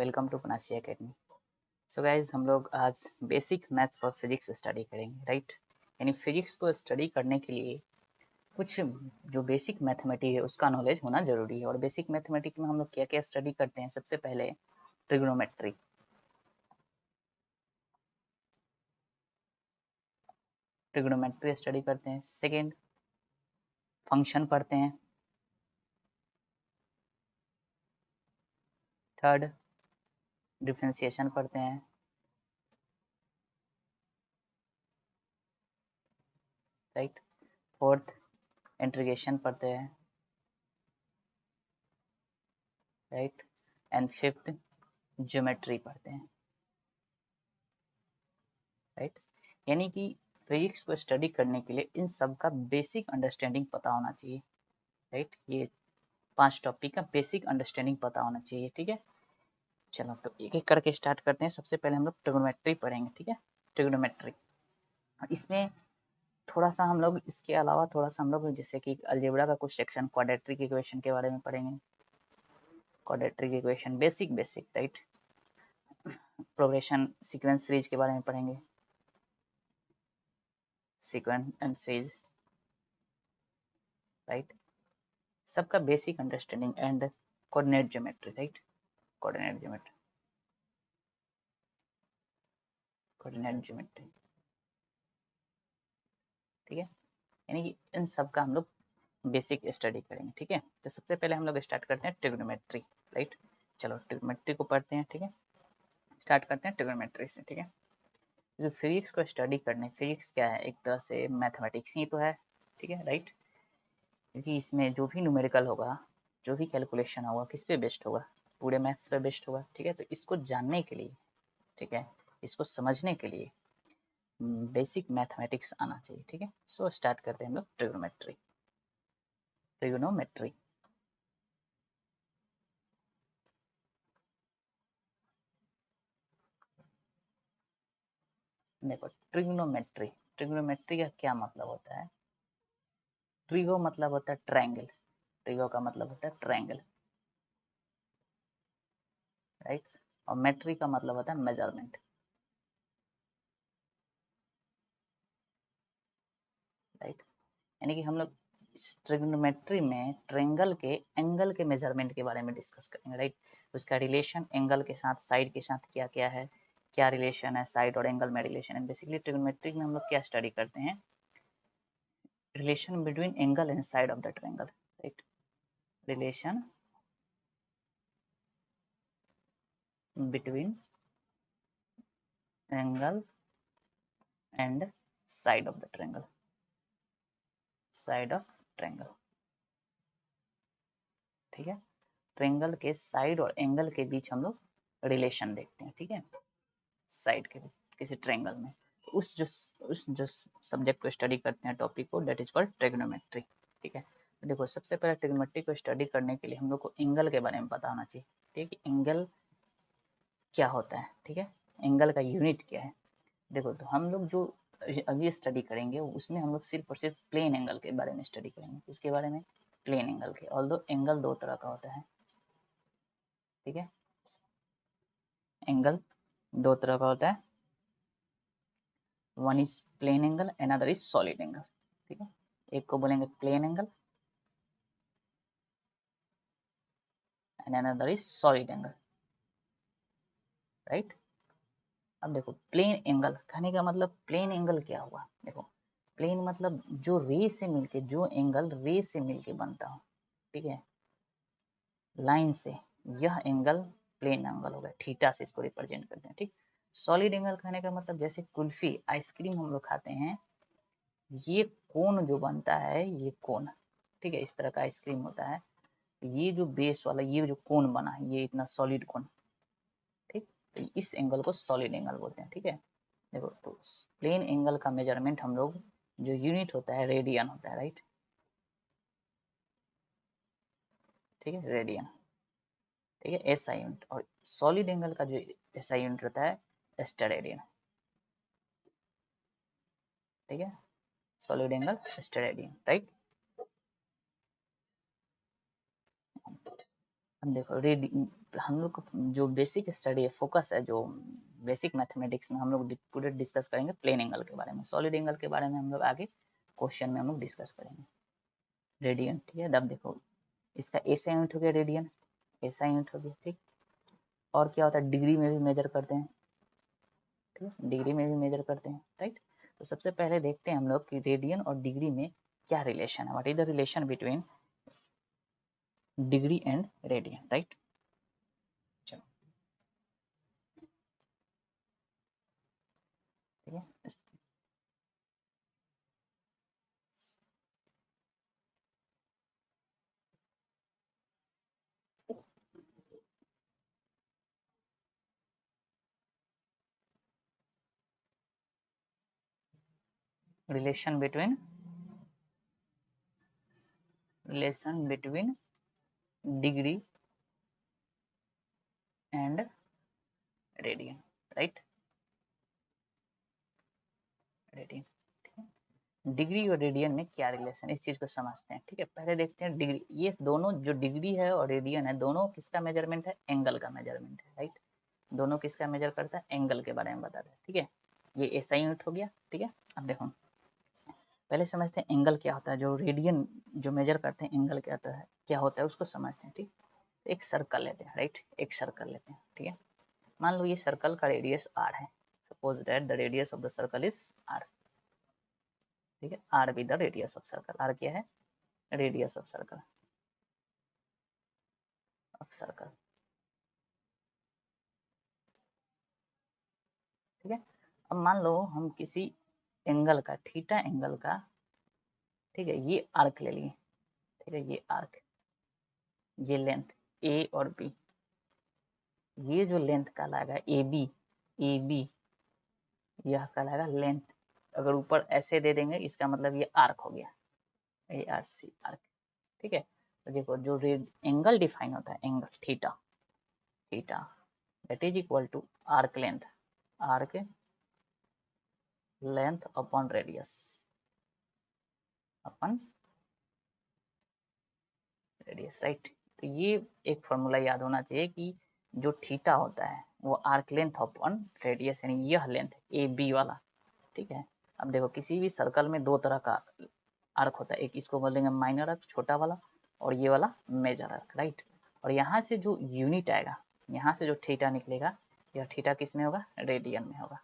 Welcome to Panacea academy. So guys हम लोग आज basic maths for physics study करेंगे, राइट। यानी फिजिक्स को स्टडी करने के लिए कुछ जो बेसिक मैथमेटिक्स है उसका नॉलेज होना जरूरी है। और बेसिक मैथमेटिक्स में हम लोग क्या क्या स्टडी करते हैं? सबसे पहले ट्रिग्नोमेट्री, ट्रिग्नोमेट्री स्टडी करते हैं। सेकेंड, फंक्शन पढ़ते हैं। थर्ड, डिफरेंशिएशन पढ़ते हैं। राइट। फोर्थ, इंटीग्रेशन पढ़ते हैं। राइट। एंड फिफ्थ, ज्योमेट्री पढ़ते हैं। राइट। यानी कि फिजिक्स को स्टडी करने के लिए इन सब का बेसिक अंडरस्टैंडिंग पता होना चाहिए। राइट। ये 5 टॉपिक का बेसिक अंडरस्टैंडिंग पता होना चाहिए। ठीक है, चलो तो एक एक करके स्टार्ट करते हैं। सबसे पहले हम लोग ट्रिग्नोमेट्री पढ़ेंगे। ठीक है, ट्रिग्नोमेट्री। इसमें थोड़ा सा हम लोग इसके अलावा थोड़ा सा हम लोग जैसे कि अलजेब्रा का कुछ सेक्शन क्वाड्रेटिक इक्वेशन के बारे में पढ़ेंगे। Quadratic equation basic basic, right. Progression sequence series के बारे में पढ़ेंगे, सीक्वेंस एंड सीरीज, राइट। सबका basic understanding and coordinate geometry, right. Coordinate geometry, coordinate geometry, ठीक है। यानी कि इन सब का हम लोग बेसिक स्टडी करेंगे। ठीक है, तो सबसे पहले हम लोग स्टार्ट करते हैं ट्रिग्नोमेट्री, राइट। चलो ट्रिग्नोमेट्री को पढ़ते हैं। ठीक है, स्टार्ट करते हैं ट्रिग्नोमेट्री से। ठीक है, जो फिजिक्स को स्टडी करने, फिजिक्स क्या है? एक तरह से मैथमेटिक्स ही तो है। ठीक है, राइट। क्योंकि इसमें जो भी न्यूमेरिकल होगा, जो भी कैलकुलेशन होगा, किस पे बेस्ड होगा? पूरे मैथ्स पे बेस्ड होगा। ठीक है, तो इसको जानने के लिए, ठीक है, इसको समझने के लिए बेसिक मैथमेटिक्स आना चाहिए। ठीक है, सो स्टार्ट करते हैं हम लोग ट्रिग्नोमेट्री। ट्रिग्नोमेट्री, देखो ट्रिग्नोमेट्री, ट्रिग्नोमेट्री का क्या मतलब होता है? ट्रिगो मतलब होता है ट्रायंगल, ट्रिगो का मतलब होता है ट्रायंगल, राइट। और मेट्री का मतलब होता है मेजरमेंट, राइट। यानी कि हम लोग ट्रिग्नोमेट्री में ट्रायंगल के एंगल के मेजरमेंट के बारे में डिस्कस करेंगे, राइट। उसका रिलेशन एंगल के साथ, साइड के साथ क्या क्या है, क्या रिलेशन है साइड और एंगल में रिलेशन है। बेसिकली ट्रिग्नोमेट्री में हम लोग क्या स्टडी करते हैं? Relation between angle and side of the triangle, right. Relation between angle and side of the triangle, side of triangle, ठीक है। ट्रायंगल के साइड और एंगल के बीच हम लोग रिलेशन देखते हैं। ठीक है, साइड के किसी ट्रायंगल में, तो उस जो सब्जेक्ट को स्टडी करते हैं, टॉपिक को, दैट इज कॉल्ड ट्रिग्नोमेट्री। ठीक है, तो देखो सबसे पहले ट्रिग्नोमेट्री को स्टडी करने के लिए हम लोग को एंगल के बारे में पता होना चाहिए। ठीक है, एंगल क्या होता है? ठीक है, एंगल का यूनिट क्या है? देखो तो हम लोग जो अभी स्टडी करेंगे उसमें हम लोग सिर्फ और सिर्फ प्लेन एंगल के बारे में स्टडी करेंगे। इसके बारे में प्लेन एंगल के, ऑल्दो एंगल दो तरह का होता है। ठीक है, एंगल दो तरह का होता है, one is plane angle, another is solid angle. ठीक है, एक को बोलेंगे plane angle and another is solid angle, right. अब देखो प्लेन एंगल कहने का मतलब, प्लेन एंगल क्या हुआ? देखो प्लेन मतलब जो रे से मिलके, जो एंगल रे से मिलके बनता हो, ठीक है, लाइन से, यह एंगल प्लेन एंगल हो गया। थीटा से इसको रिप्रेजेंट करते हैं। ठीक, सॉलिड एंगल कहने का मतलब जैसे कुल्फी आइसक्रीम हम लोग खाते हैं, ये कोन जो बनता है, ये कोन, ठीक है, इस तरह का आइसक्रीम होता है, ये जो बेस वाला, ये जो कोन बना है, ये इतना सॉलिड कोन, ठीक, तो इस एंगल को सॉलिड एंगल बोलते हैं। ठीक है, देखो तो प्लेन एंगल का मेजरमेंट हम लोग, जो यूनिट होता है रेडियन होता है, राइट। ठीक है, रेडियन, ठीक है, एस आई यूनिट। और सॉलिड एंगल का जो एस आई यूनिट होता है स्टेरेडियन। ठीक है, सॉलिड एंगल स्टेरेडियन, राइट। अब देखो हम लोग जो बेसिक स्टडी है, फोकस है, जो बेसिक मैथमेटिक्स में हम लोग पूरे डिस्कस करेंगे प्लेन एंगल के बारे में। सॉलिड एंगल के बारे में हम लोग आगे क्वेश्चन में हम लोग डिस्कस करेंगे। रेडियन, ठीक है। अब देखो इसका ऐसा यूनिट हो गया रेडियन, ऐसा यूनिट हो गया, ठीक। और क्या होता है, डिग्री में भी मेजर करते हैं, ठीक है, डिग्री में भी मेजर करते हैं, राइट। तो सबसे पहले देखते हैं हम लोग कि रेडियन और डिग्री में क्या रिलेशन है, what is the relation between degree and radian, right. चलो, ठीक है। Relation between degree and radian, right, radian, ठीक है। डिग्री और रेडियन में क्या रिलेशन, इस चीज को समझते हैं, ठीक है। पहले देखते हैं डिग्री, ये दोनों जो डिग्री है और रेडियन है, दोनों किसका मेजरमेंट है, एंगल का मेजरमेंट है, राइट। दोनों किसका मेजर करता है, एंगल के बारे में बताता है, ठीक है। ये ऐसा यूनिट हो गया, ठीक है। अब देखो पहले समझते हैं एंगल क्या होता है, जो रेडियन जो मेजर करते हैं एंगल क्या होता है, उसको समझते हैं, ठीक। एक सर्कल लेते हैं, राइट, एक सर्कल लेते हैं, ठीक है। मान लो ये सर्कल का रेडियस r है, suppose that the radius of the circle is r, ठीक है। r be the radius of circle, r क्या है, रेडियस ऑफ सर्कल, ठीक है। अब मान लो हम किसी एंगल का, थीटा एंगल का, ठीक है, ये आर्क ले लिए, ठीक है, ये आर्क, ये लेंथ a और b, ये जो लेंथ कहलाएगा ए बी यह कहलाएगा लेंथ। अगर ऊपर ऐसे दे देंगे इसका मतलब ये आर्क हो गया, ए आर सी, आर्क, ठीक है। तो देखो जो एंगल डिफाइन होता है, angle theta, theta that is equal to arc length upon radius, upon radius, right. तो ये एक फॉर्मूला याद होना चाहिए कि जो थीटा होता है वो आर्क लेंथ अपॉन रेडियस, यानी यह लेंथ ए बी वाला, ठीक है। अब देखो किसी भी सर्कल में दो तरह का आर्क होता है, एक इसको बोलेंगे माइनर आर्क, छोटा वाला, और ये वाला मेजर आर्क, राइट। और यहाँ से जो यूनिट आएगा, यहाँ से जो थीटा निकलेगा, यह थीटा किस में होगा, रेडियन में होगा,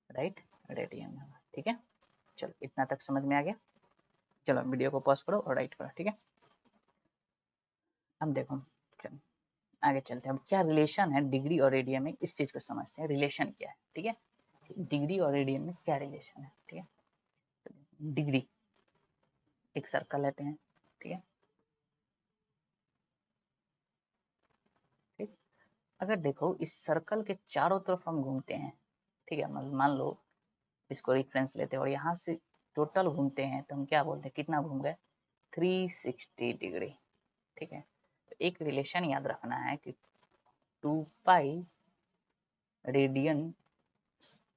राइट, रेडियन में होगा, ठीक है। चलो इतना तक समझ में आ गया। चलो वीडियो को पॉज करो और राइट करो, ठीक है। अब देखो चलो आगे चलते हैं, अब क्या रिलेशन है डिग्री और रेडियन में, इस चीज को समझते हैं, रिलेशन क्या है, ठीक है। डिग्री और रेडियन में क्या रिलेशन है, ठीक है। डिग्री, एक सर्कल लेते हैं, ठीक है, ठीक। अगर देखो इस सर्कल के चारों तरफ हम घूमते हैं, ठीक है, मान लो इसको रेफरेंस लेते हैं और यहाँ से टोटल घूमते हैं, तो हम क्या बोलते हैं, कितना घूम गए, 360 डिग्री, ठीक है। तो एक रिलेशन याद रखना है कि 2 पाई रेडियन,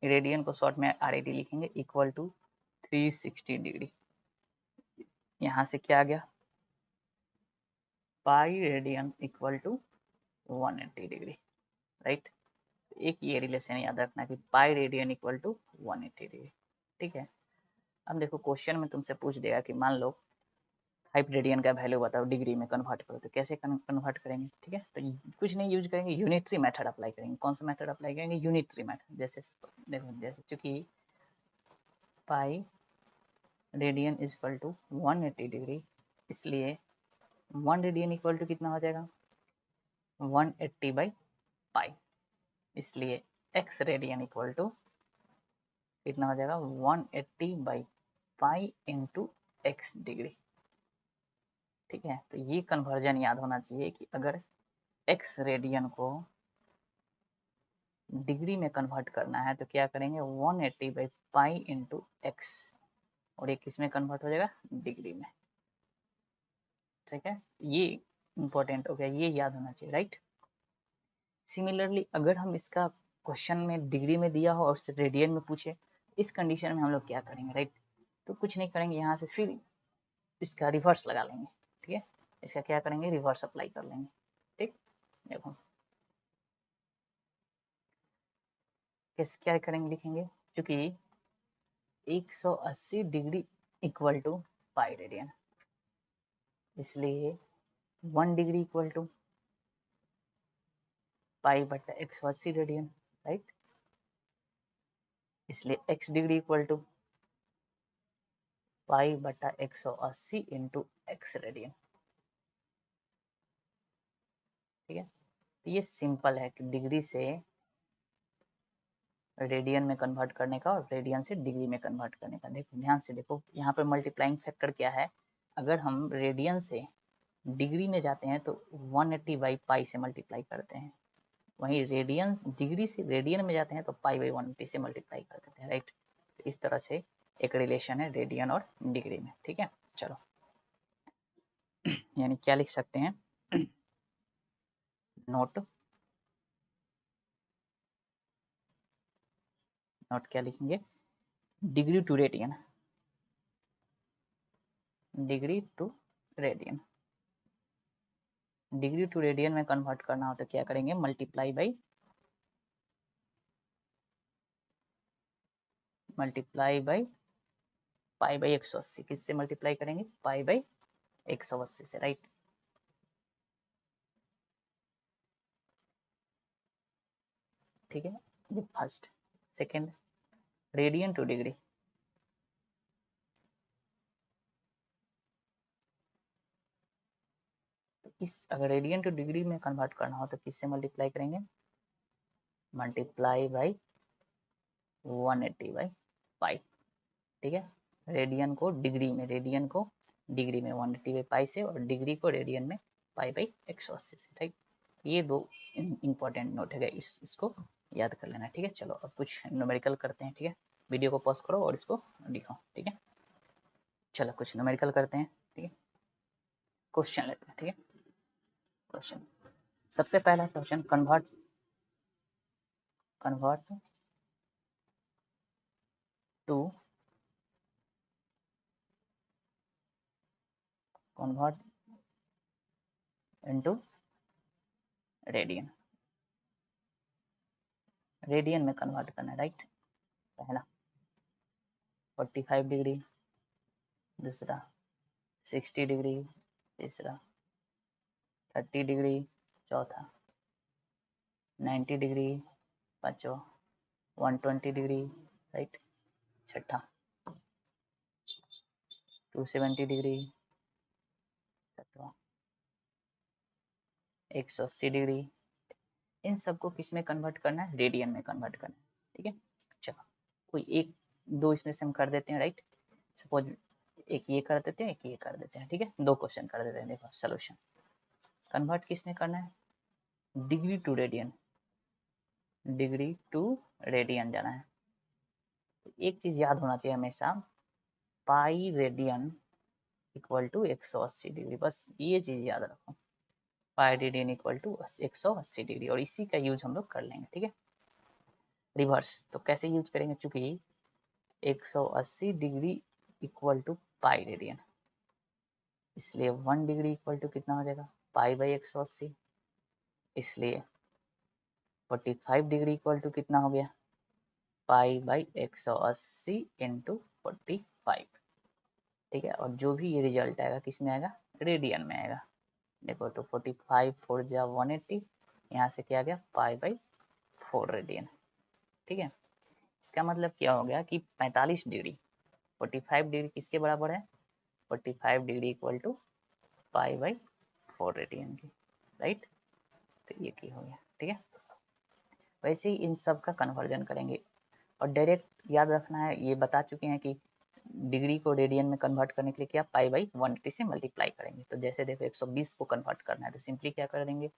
रेडियन को शॉर्ट में आर लिखेंगे, इक्वल टू 360 डिग्री। यहाँ से क्या आ गया, pi radian equal to 180 degree, right. एक ये रिलेशन याद रखना कि pi radian equal to 180 degree, ठीक है। अब देखो क्वेश्चन में तुमसे पूछ देगा कि मान लो 5 रेडियन का वैल्यू बताओ, डिग्री में कन्वर्ट करो, तो कैसे कन्वर्ट करेंगे, ठीक है। तो कुछ नहीं यूज करेंगे, यूनिटरी मेथड अप्लाई करेंगे। कौन सा मेथड अप्लाई करेंगे, यूनिटरी मेथड। जैसे देखो, जैसे चूंकि pi radian is equal to 180 degree, इसलिए 1 रेडियन इक्वल टू कितना हो जाएगा, 180 बाई पाई, इसलिए x रेडियन इक्वल टू कितना हो जाएगा, 180 by pi into x degree, ठीक है। तो ये कन्वर्जन याद होना चाहिए कि अगर x रेडियन को डिग्री में कन्वर्ट करना है तो क्या करेंगे, 180 बाई पाई इंटू एक्स, और ये किस में कन्वर्ट हो जाएगा, डिग्री में, ठीक है। ये इंपॉर्टेंट हो गया, ये याद होना चाहिए, राइट। सिमिलरली अगर हम इसका क्वेश्चन में डिग्री में दिया हो और रेडियन में पूछे, इस कंडीशन में हम लोग क्या करेंगे, राइट। तो कुछ नहीं करेंगे, यहाँ से फिर इसका रिवर्स लगा लेंगे, ठीक है। इसका क्या करेंगे, रिवर्स अप्लाई कर लेंगे, ठीक। देखो कैसे क्या करेंगे, लिखेंगे क्योंकि 180 degree equal to pi radian, इसलिए 1 डिग्री इक्वल टू पाई बटा 180 रेडियन, राइट। इसलिए x degree equal to pi बटा 180 इंटू एक्स रेडियन, ठीक है। तो ये सिंपल है कि डिग्री से रेडियन में कन्वर्ट करने का और रेडियन से डिग्री में कन्वर्ट करने का। देखो ध्यान से देखो, यहाँ पे मल्टीप्लाइंग फैक्टर क्या है, अगर हम रेडियन से डिग्री में जाते हैं तो 180 बाई पाई से मल्टीप्लाई करते हैं, वहीं रेडियन डिग्री से रेडियन में जाते हैं तो पाई बाई 180 से मल्टीप्लाई कर देते हैं, राइट। इस तरह से एक रिलेशन है रेडियन और डिग्री में, ठीक है। चलो यानी क्या लिख सकते हैं, नोट नोट क्या लिखेंगे, degree to radian, degree to radian, degree to radian में कन्वर्ट करना हो तो क्या करेंगे, मल्टीप्लाई बाई 180, किससे मल्टीप्लाई करेंगे, पाई बाई 180 से, राइट। ठीक है, ये first. Second, radian two degree, इस अगर रेडियन टू डिग्री में कन्वर्ट करना हो तो किससे मल्टीप्लाई करेंगे, मल्टीप्लाई बाई 180 बाई पाई, ठीक है। रेडियन को डिग्री में, रेडियन को डिग्री में 180 बाई पाई से, और डिग्री को रेडियन में पाई बाई 180 से, ठीक। ये दो इंपॉर्टेंट नोट है, इसको याद कर लेना, ठीक है। चलो अब कुछ न्यूमेरिकल करते हैं, ठीक है। वीडियो को पॉज करो और इसको लिखो, ठीक है। चलो कुछ न्यूमेरिकल करते हैं, ठीक है। क्वेश्चन लेते हैं, ठीक है। क्वेश्चन, सबसे पहला question, convert to convert into radian, radian में कन्वर्ट करना है, राइट। पहला 45 डिग्री, दूसरा 60 डिग्री, तीसरा 30 डिग्री, चौथा 90 डिग्री, पांचवा 120 डिग्री, राइट। छठा 270 डिग्री, सातवां 180 डिग्री। इन सबको किस में कन्वर्ट करना है, रेडियन में कन्वर्ट करना है, ठीक है। चलो कोई एक दो इसमें से हम कर देते हैं, राइट। सपोज एक ये कर देते हैं, एक ये कर देते हैं, ठीक है। दो क्वेश्चन कर देते हैं। देखो सोल्यूशन, कन्वर्ट किस में करना है, degree to radian, degree to radian जाना है। तो एक चीज याद होना चाहिए हमेशा, pi radian equal to 180 degree, बस ये चीज याद रखो, pi radian equal to 180 degree, और इसी का यूज हम लोग कर लेंगे, ठीक है। रिवर्स तो कैसे यूज करेंगे, चूंकि 180 degree equal to pi radian, इसलिए 1 डिग्री इक्वल टू कितना हो जाएगा, पाई बाई 180, इसलिए 45 डिग्री इक्वल टू कितना हो गया, पाई बाई 180 इंटू 45, ठीक है। और जो भी ये रिजल्ट आएगा किस में आएगा, रेडियन में आएगा। देखो तो 45 4 जा 180, यहाँ से क्या गया, पाई बाई 4 रेडियन, ठीक है। इसका मतलब क्या हो गया कि 45 डिग्री, 45 डिग्री किसके बराबर है, 45 degree equal to pi by 4 radian की, राइट। तो ये की हो गया, ठीक है। वैसे ही इन सब का कन्वर्जन करेंगे, और डायरेक्ट याद रखना है, ये बता चुके हैं कि डिग्री को रेडियन में कन्वर्ट करने के लिए क्या, पाई बाई 180 से मल्टीप्लाई करेंगे। तो जैसे देखो 120 को कन्वर्ट करना है तो सिंपली क्या कर देंगे,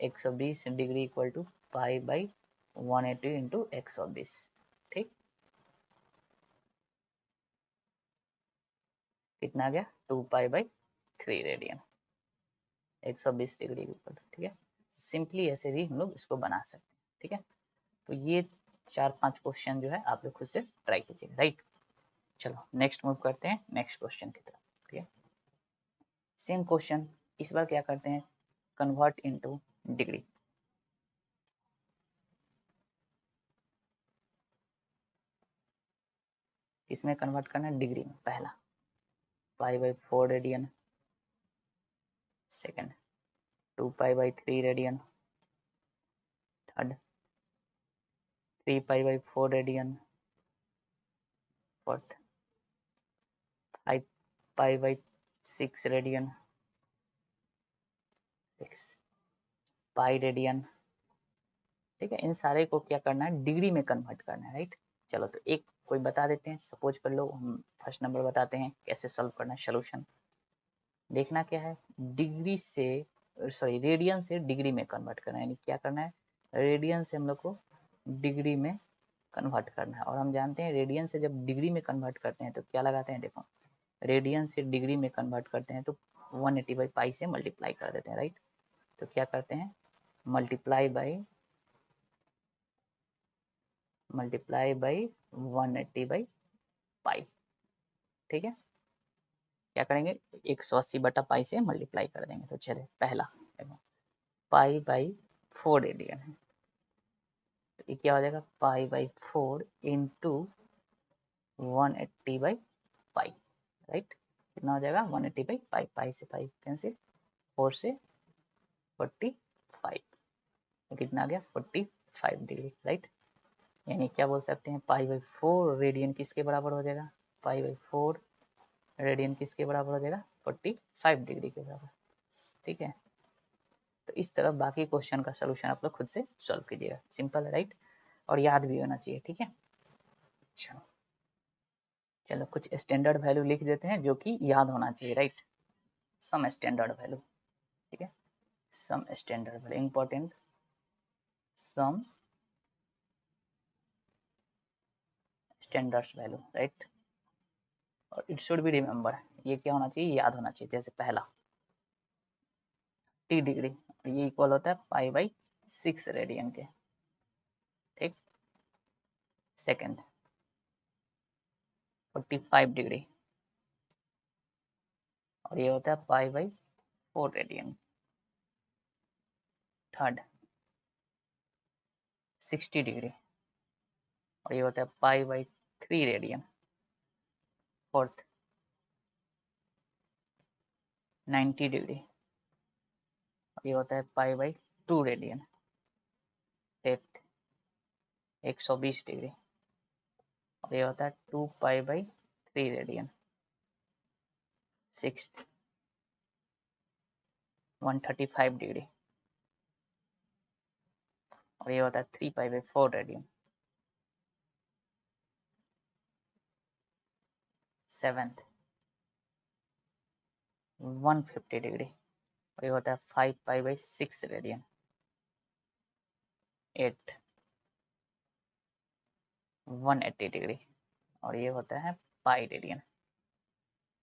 120 degree equal to pi by 180 into 120, ठीक। कितना आ गया, 2 पाई बाई 3 रेडियन, 120 डिग्री के ऊपर, ठीक है। सिंपली ऐसे भी हम लोग इसको बना सकते हैं, ठीक है। तो ये 4-5 क्वेश्चन जो है आप लोग खुद से ट्राई कीजिए, राइट। चलो नेक्स्ट मूव करते हैं नेक्स्ट क्वेश्चन की तरफ, ठीक है। सेम क्वेश्चन, इस बार क्या करते हैं, कन्वर्ट इनटू डिग्री। इसमें कन्वर्ट करना है डिग्री में। पहला π/4 radian, second 2π/3 radian, third 3π/4 radian, fourth 5π/6 radian, 6 pi radian. ठीक है, इन सारे को क्या करना है, डिग्री में कन्वर्ट करना है, राइट। चलो तो एक कोई बता देते हैं, सपोज कर लो हम फर्स्ट नंबर बताते हैं कैसे सॉल्व करना है। सोल्यूशन देखना क्या है, डिग्री से सॉरी रेडियन से डिग्री में कन्वर्ट करना है, यानी क्या करना है, रेडियन से हम लोग को डिग्री में कन्वर्ट करना है। और हम जानते हैं रेडियन से जब डिग्री में कन्वर्ट करते हैं तो क्या लगाते हैं, देखो रेडियन से डिग्री में कन्वर्ट करते हैं तो 180/पाई से मल्टीप्लाई कर देते हैं, राइट। तो क्या करते हैं, मल्टीप्लाई बाई 180/पाई। ठीक है, क्या करेंगे, 180/पाई से मल्टीप्लाई कर देंगे। तो चले पहला π/4 रेडियन है, तो ये क्या हो जाएगा, π/4 इंटू 180/पाई, राइट। कितना हो जाएगा, 180/पाई, पाई से पाई कैंसिल, 4 से 45, तो कितना आ गया 45 डिग्री, राइट। यानी क्या बोल सकते हैं, π/4 रेडियन किसके बराबर हो जाएगा, π/4 रेडियन किसके बराबर हो जाएगा, 45 डिग्री के बराबर। ठीक है, तो इस तरह बाकी क्वेश्चन का सोल्यूशन आप लोग खुद से सॉल्व कीजिएगा, सिंपल है, राइट। और याद भी होना चाहिए। ठीक है, अच्छा चलो कुछ स्टैंडर्ड वैल्यू लिख देते हैं जो कि याद होना चाहिए, राइट। सम स्टैंडर्ड वैल्यू, ठीक है, सम स्टैंडर्ड वैल्यू इंपॉर्टेंट, सम स्टैंडर्ड्स वैल्यू, राइट। और इट शुड बी रिमेंबर, ये क्या होना चाहिए, याद होना चाहिए। जैसे पहला टी डिग्री, ये इक्वल होता है π/6 रेडियन के, ठीक। सेकंड 45 डिग्री, और ये होता है π/4 रेडियन। थर्ड 60 डिग्री, और ये होता है π/3 रेडियन। फोर्थ 90 डिग्री, और ये होता है π/2 रेडियन। फिफ्थ 120 डिग्री, और ये होता है 2π/3 रेडियन। सिक्स्थ 135 डिग्री, और ये होता है 3π/4 रेडियन। सेवेंथ 150 डिग्री, और ये होता है 5π/6 रेडियन। एट 180 डिग्री, और ये होता है पाई रेडियन,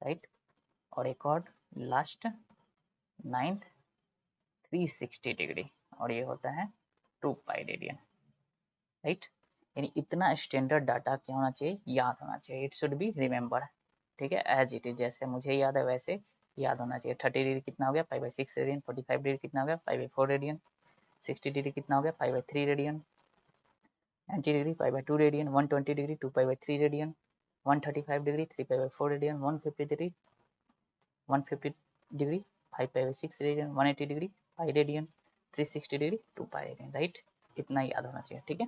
राइट। और एक और लास्ट नाइन्थ 360 डिग्री, और ये होता है 2π रेडियन, राइट। यानी इतना स्टैंडर्ड डाटा क्या होना चाहिए, याद होना चाहिए, इट शुड बी रिमेंबर। ठीक है, एज इट इज, जैसे मुझे याद है वैसे याद होना चाहिए। 30 डिग्री कितना हो गया, π/6 रेडियन। 45 डिग्री कितना हो गया, π/4 रेडियन। 60 डिग्री कितना हो गया, π/3 radian. 90 degree π/2 radian. 120 degree 2π/3 radian. 135 degree 3π/4 radian. 150 degree 5π/6 radian. 180 degree pi radian. 360 degree 2π radian, right. इतना याद होना चाहिए, ठीक है।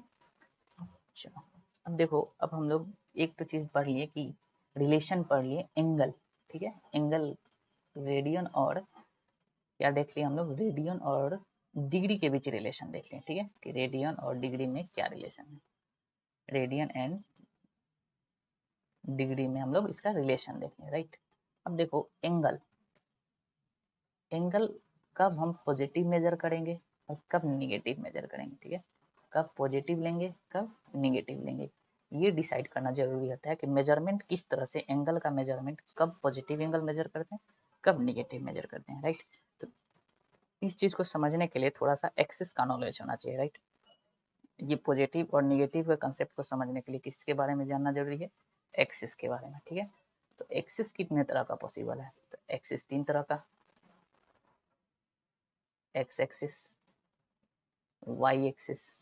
चलो अब देखो, अब हम लोग एक तो चीज पढ़ लिए कि रिलेशन पढ़ लिए एंगल, ठीक है। एंगल रेडियन और क्या देख लिया हम लोग, रेडियन और डिग्री के बीच रिलेशन देख लिया, ठीक है, कि रेडियन और डिग्री में क्या रिलेशन है। रेडियन एंड डिग्री में हम लोग इसका रिलेशन देख लिया, राइट। अब देखो एंगल, एंगल कब हम पॉजिटिव मेजर करेंगे और कब निगेटिव मेजर करेंगे, ठीक है। कब पॉजिटिव लेंगे, कब निगेटिव लेंगे, ये डिसाइड करना जरूरी होता है कि मेजरमेंट किस तरह से, एंगल का मेजरमेंट कब पॉजिटिव एंगल मेजर करते हैं, कब निगेटिव मेजर करते हैं, राइट। तो इस चीज को समझने के लिए थोड़ा सा एक्सिस का नॉलेज होना चाहिए, राइट। ये पॉजिटिव और निगेटिव के कंसेप्ट को समझने के लिए किसके बारे में जानना जरूरी है, एक्सिस के बारे में, ठीक है। तो एक्सिस कितने तरह का पॉसिबल है, तो एक्सिस 3 तरह का, एक्स एक्सिस, वाई एक्सिस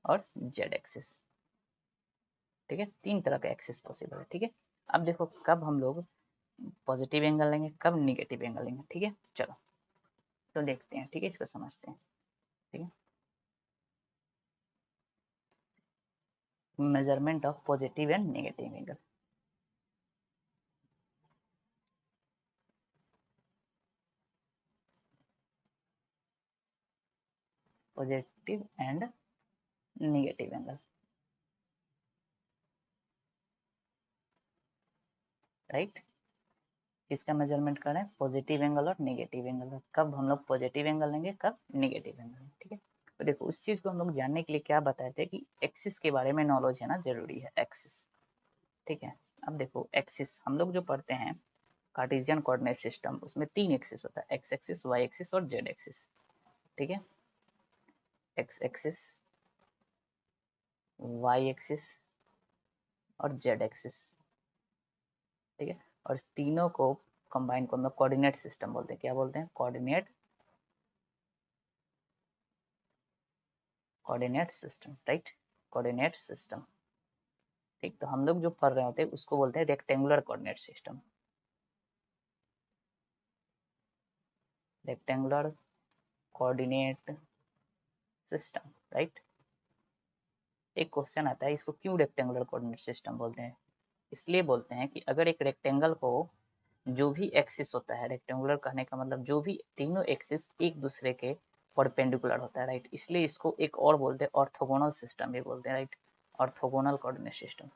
और जेड एक्सिस। ठीक है, 3 तरह का एक्सिस पॉसिबल है। ठीक है, अब देखो कब हम लोग पॉजिटिव एंगल लेंगे, कब निगेटिव एंगल लेंगे। ठीक है, चलो तो देखते हैं। ठीक है, इसको समझते हैं। ठीक है, measurement of positive and negative angle. Positive and negative angle, right. इसका मेजरमेंट कर रहे हैं पॉजिटिव एंगल और नेगेटिव एंगल। कब हम लोग पॉजिटिव एंगल लेंगे, कब नेगेटिव एंगल। ठीक है, तो देखो उस चीज को हम लोग जानने के लिए क्या बताए थे कि एक्सिस के बारे में नॉलेज है ना जरूरी है, एक्सिस। ठीक है, अब देखो एक्सिस हम लोग जो पढ़ते हैं कार्टेशियन कोऑर्डिनेट सिस्टम, उसमें 3 एक्सिस होता है, एक्स एक्सिस, वाई एक्सिस और जेड एक्सिस। ठीक है, एक्स एक्सिस, वाई एक्सिस और जेड एक्सिस। ठीक है, और इस तीनों को कंबाइन को हम लोग कोऑर्डिनेट सिस्टम बोलते हैं। क्या बोलते हैं, coordinate, coordinate system, right, coordinate system. ठीक, तो हम लोग जो पढ़ रहे होते हैं उसको बोलते हैं rectangular coordinate system, rectangular coordinate system, right. एक क्वेश्चन आता है इसको क्यों रेक्टेंगुलर कोऑर्डिनेट सिस्टम बोलते हैं। इसलिए बोलते हैं कि अगर एक रेक्टेंगल को जो भी एक्सिस होता है, रेक्टेंगुलर कहने का मतलब जो भी तीनों एक्सिस एक दूसरे के परपेंडिकुलर होता है, राइट, इसलिए इसको एक और बोलते हैं ऑर्थोगोनल सिस्टम भी बोलते हैं, राइट, ऑर्थोगोनल कोऑर्डिनेट सिस्टम।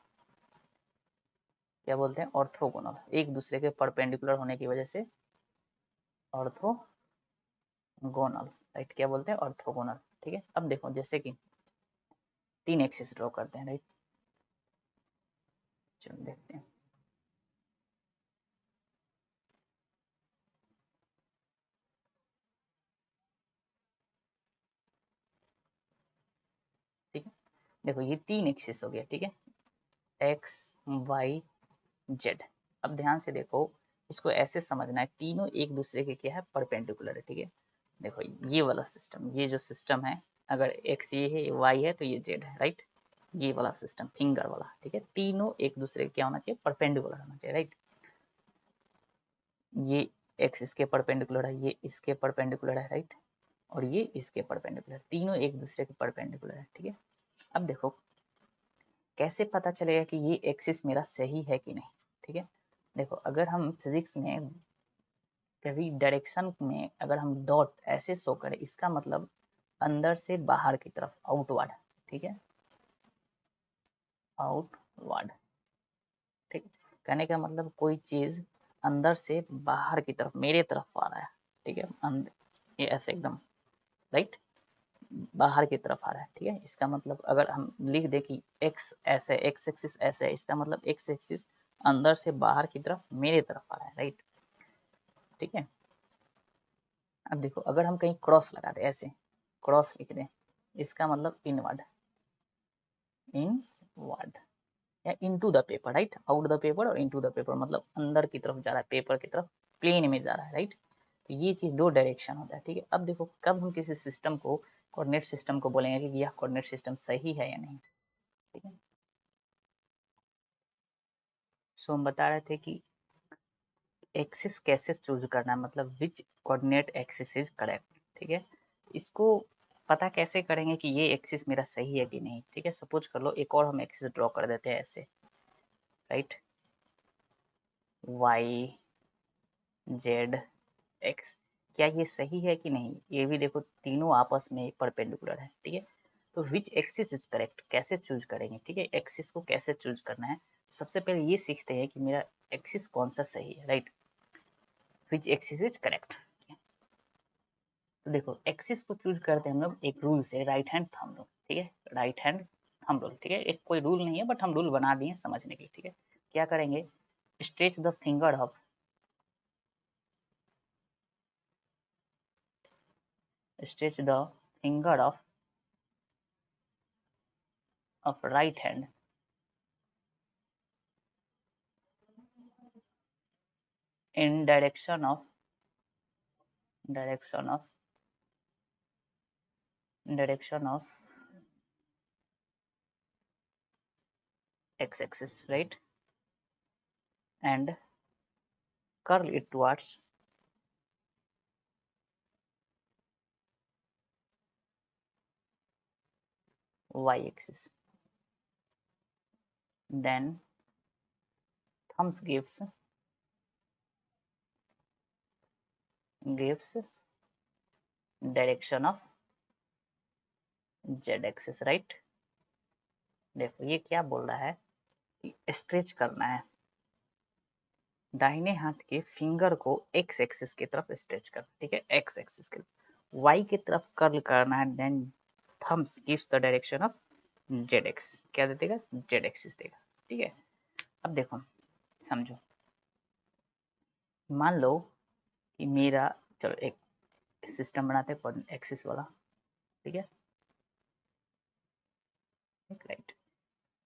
क्या बोलते हैं, ऑर्थोगोनल, एक दूसरे के परपेंडिकुलर होने की वजह से ऑर्थोगोनल, राइट, क्या बोलते हैं, ऑर्थोगोनल। ठीक है, अब देखो जैसे कि 3 एक्सिस ड्रॉ करते हैं, राइट, चलो देखते हैं। ठीक है, देखो ये 3 एक्सिस हो गया। ठीक है, एक्स, वाई, जेड। अब ध्यान से देखो, इसको ऐसे समझना है तीनों एक दूसरे के क्या है, परपेंडिकुलर है। ठीक है, देखो ये वाला सिस्टम, ये जो सिस्टम है, अगर एक्स ये है, वाई है, तो ये जेड है, राइट, ये वाला सिस्टम फिंगर वाला। ठीक है, तीनों एक दूसरे के क्या होना चाहिए, परपेंडिकुलर होना चाहिए, राइट। ये एक्स इसके परपेंडिकुलर है, ये इसके परपेंडिकुलर है, राइट, और ये इसके परपेंडिकुलर, तीनों एक दूसरे के परपेंडिकुलर है। ठीक है, अब देखो कैसे पता चलेगा कि ये एक्सिस मेरा सही है कि नहीं। ठीक है, देखो अगर हम फिजिक्स में कभी डायरेक्शन में अगर हम डॉट ऐसे शो करें, इसका मतलब अंदर से बाहर की तरफ, आउटवर्ड। ठीक है, आउटवर्ड। ठीक, कहने का मतलब कोई चीज अंदर से बाहर की तरफ, मेरे तरफ आ रहा है। ठीक है, अंदर ये ऐसे एकदम, राइट, बाहर की तरफ आ रहा है। ठीक है, इसका मतलब अगर हम लिख दे कि एक्स ऐसे, एक्स एक्सिस ऐसे है, इसका मतलब एक्स एक्सिस अंदर से बाहर की तरफ मेरे तरफ आ रहा है, राइट। ठीक है, अब देखो अगर हम कहीं क्रॉस लगा दे, ऐसे क्रॉस लिख दें, इसका मतलब इनवर्ड, इनवर्ड या into the paper, right, out the paper और इनटू द पेपर, मतलब अंदर की तरफ जा रहा है, पेपर की तरफ, प्लेन में जा रहा है, राइट। तो ये चीज 2 डायरेक्शन होता है। ठीक है, अब देखो कब हम किसी सिस्टम को, कोऑर्डिनेट सिस्टम को बोलेंगे कि यह कोऑर्डिनेट सिस्टम सही है या नहीं। ठीक है, सो हम बता रहे थे कि एक्सिस कैसे चूज करना है, मतलब विच कोऑर्डिनेट एक्सिस इज करेक्ट। ठीक है, इसको पता कैसे करेंगे कि ये एक्सिस मेरा सही है कि नहीं। ठीक है, सपोज कर लो एक और हम एक्सिस ड्रॉ कर देते हैं ऐसे, राइट, वाई, जेड, एक्स। क्या ये सही है कि नहीं, ये भी देखो तीनों आपस में परपेंडिकुलर है। ठीक है, तो विच एक्सिस इज करेक्ट कैसे चूज करेंगे। ठीक है, एक्सिस को कैसे चूज करना है, सबसे पहले ये सीखते हैं कि मेरा एक्सिस कौन सा सही है, right, which axis is correct. तो देखो एक्सिस को चूज करते हैं हम लोग एक रूल से, राइट हैंड थंब रूल। ठीक है, राइट हैंड थंब रूल। ठीक है, एक कोई रूल नहीं है बट हम रूल बना दिए समझने के लिए। ठीक है, क्या करेंगे, stretch the finger of, stretch the finger of right hand in direction of direction of x axis, right, and curl it towards y axis. Then thumbs gives direction of z axis, right. देखो ये क्या बोल रहा है कि stretch करना है, दाहिने हाथ के फिंगर को x एक्सिस की तरफ स्ट्रेच कर, ठीक है, x एक्सिस की तरफ, y की तरफ कर्ल करना है, then thumbs gives the direction of z axis, क्या देगा, z एक्सिस देगा, ठीक है। अब देखो समझो, मान लो कि मेरा, चलो एक सिस्टम बनाते हैं एक्सिस वाला, ठीक है, राइट,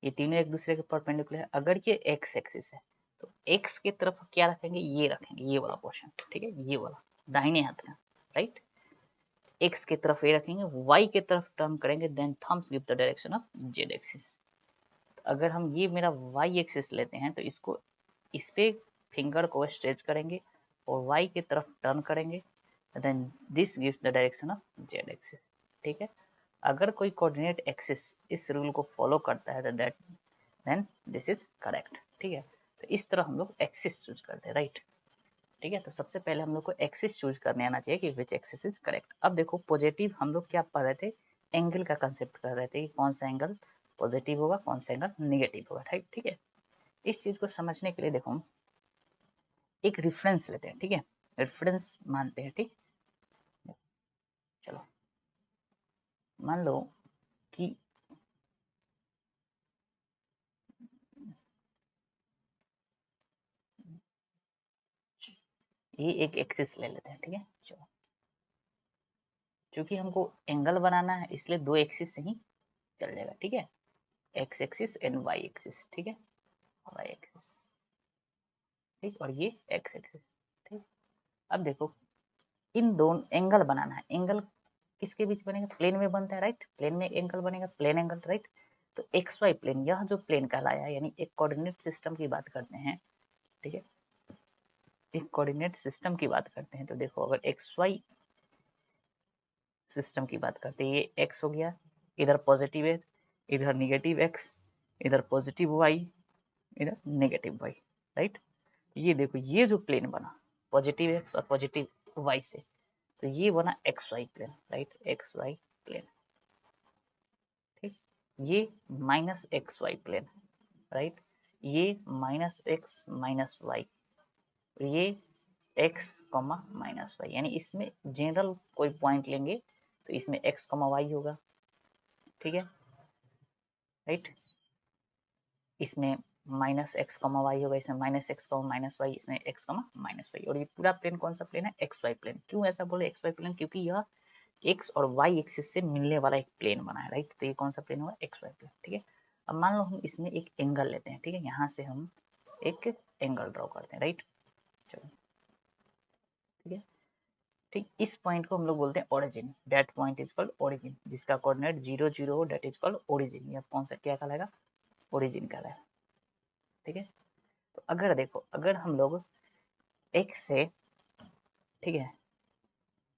ये तीनों एक दूसरे के परपेंडिकुलर है। अगर ये x एक्सिस है तो x की तरफ क्या रखेंगे, ये रखेंगे, ये वाला पोर्शन, ठीक है, ये वाला दाहिने हाथ का, राइट, x की तरफ ये रखेंगे, y की तरफ टर्न करेंगे, then thumbs give the direction of z axis. अगर हम ये मेरा y एक्सिस लेते हैं तो इसको, इस पे फिंगर को स्ट्रेच करेंगे और y की तरफ टर्न करेंगे, then this gives the direction of z axis, ठीक है। अगर कोई कोऑर्डिनेट एक्सिस इस रूल को फॉलो करता है तो that then this is correct, ठीक है। तो इस तरह हम लोग एक्सिस चूज करते हैं, राइट, ठीक है। तो सबसे पहले हम लोग को एक्सिस चूज करने आना चाहिए कि विच एक्सिस इज करेक्ट। अब देखो पॉजिटिव हम लोग क्या पढ़ रहे थे, एंगल का कंसेप्ट कर रहे थे कि कौन सा एंगल पॉजिटिव होगा, कौन सा एंगल निगेटिव होगा, ठीक है। इस चीज को समझने के लिए देखो हम एक रेफरेंस लेते हैं, ठीक है, रेफरेंस मानते हैं, ठीक, चलो मान लो कि ये एक एक्सिस ले लेते हैं, ठीक है, चलो, क्योंकि हमको एंगल बनाना है इसलिए दो एक्सिस से ही चल जाएगा, ठीक है, x axis and y axis, ठीक है, वाई एक्सिस, ठीक, और ये एक्स एक्सिस, ठीक। अब देखो इन दोनों एंगल बनाना है, एंगल किसके बीच बनेगा, प्लेन में बनता है, राइट, प्लेन में एंगल बनेगा, प्लेन एंगल, राइट। तो एक्स वाई प्लेन, यह जो प्लेन कहलाया, यानी एक कोऑर्डिनेट सिस्टम की बात करते हैं, ठीक है, एक कोऑर्डिनेट सिस्टम की बात करते हैं, तो देखो अगर एक्स वाई सिस्टम की बात करते हैं, ये एक्स हो गया, इधर पॉजिटिव है, इधर निगेटिव एक्स, इधर पॉजिटिव वाई, इधर नेगेटिव वाई, राइट। ये देखो ये जो प्लेन बना पॉजिटिव एक्स और पॉजिटिव वाई से, तो ये बना x y plane, right, x y plane, ठीक। ये minus x y plane, right, ये माइनस एक्स माइनस वाई, ये एक्स कॉमा माइनस वाई, यानी इसमें जनरल कोई पॉइंट लेंगे तो इसमें एक्स कॉमा वाई होगा, ठीक है, राइट, इसमें माइनस एक्स कॉमा वाई होगा, इसमें minus x comma minus y, इसमें एक्स कॉमा माइनस वाई, और ये पूरा प्लेन कौन सा प्लेन है, एक्स वाई प्लेन। क्यों ऐसा बोले एक्स वाई प्लेन, क्योंकि यह एक्स और वाई एक्सिस से मिलने वाला एक प्लेन बना है, राइट, तो ये कौन सा प्लेन होगा, एक्स वाई प्लेन, ठीक है। अब मान लो हम इसमें एक एंगल लेते हैं, ठीक है, यहाँ से हम एक एंगल ड्रॉ करते हैं, राइट, चलो, ठीक है, ठीक, इस पॉइंट को हम लोग बोलते हैं origin, that point is called origin, जिसका coordinate 0 0 that is called origin, यह कौन सा क्या कहलाएगा, ओरिजिन कहलाएगा, ठीक है। तो अगर देखो अगर हम लोग एक्स से, ठीक है,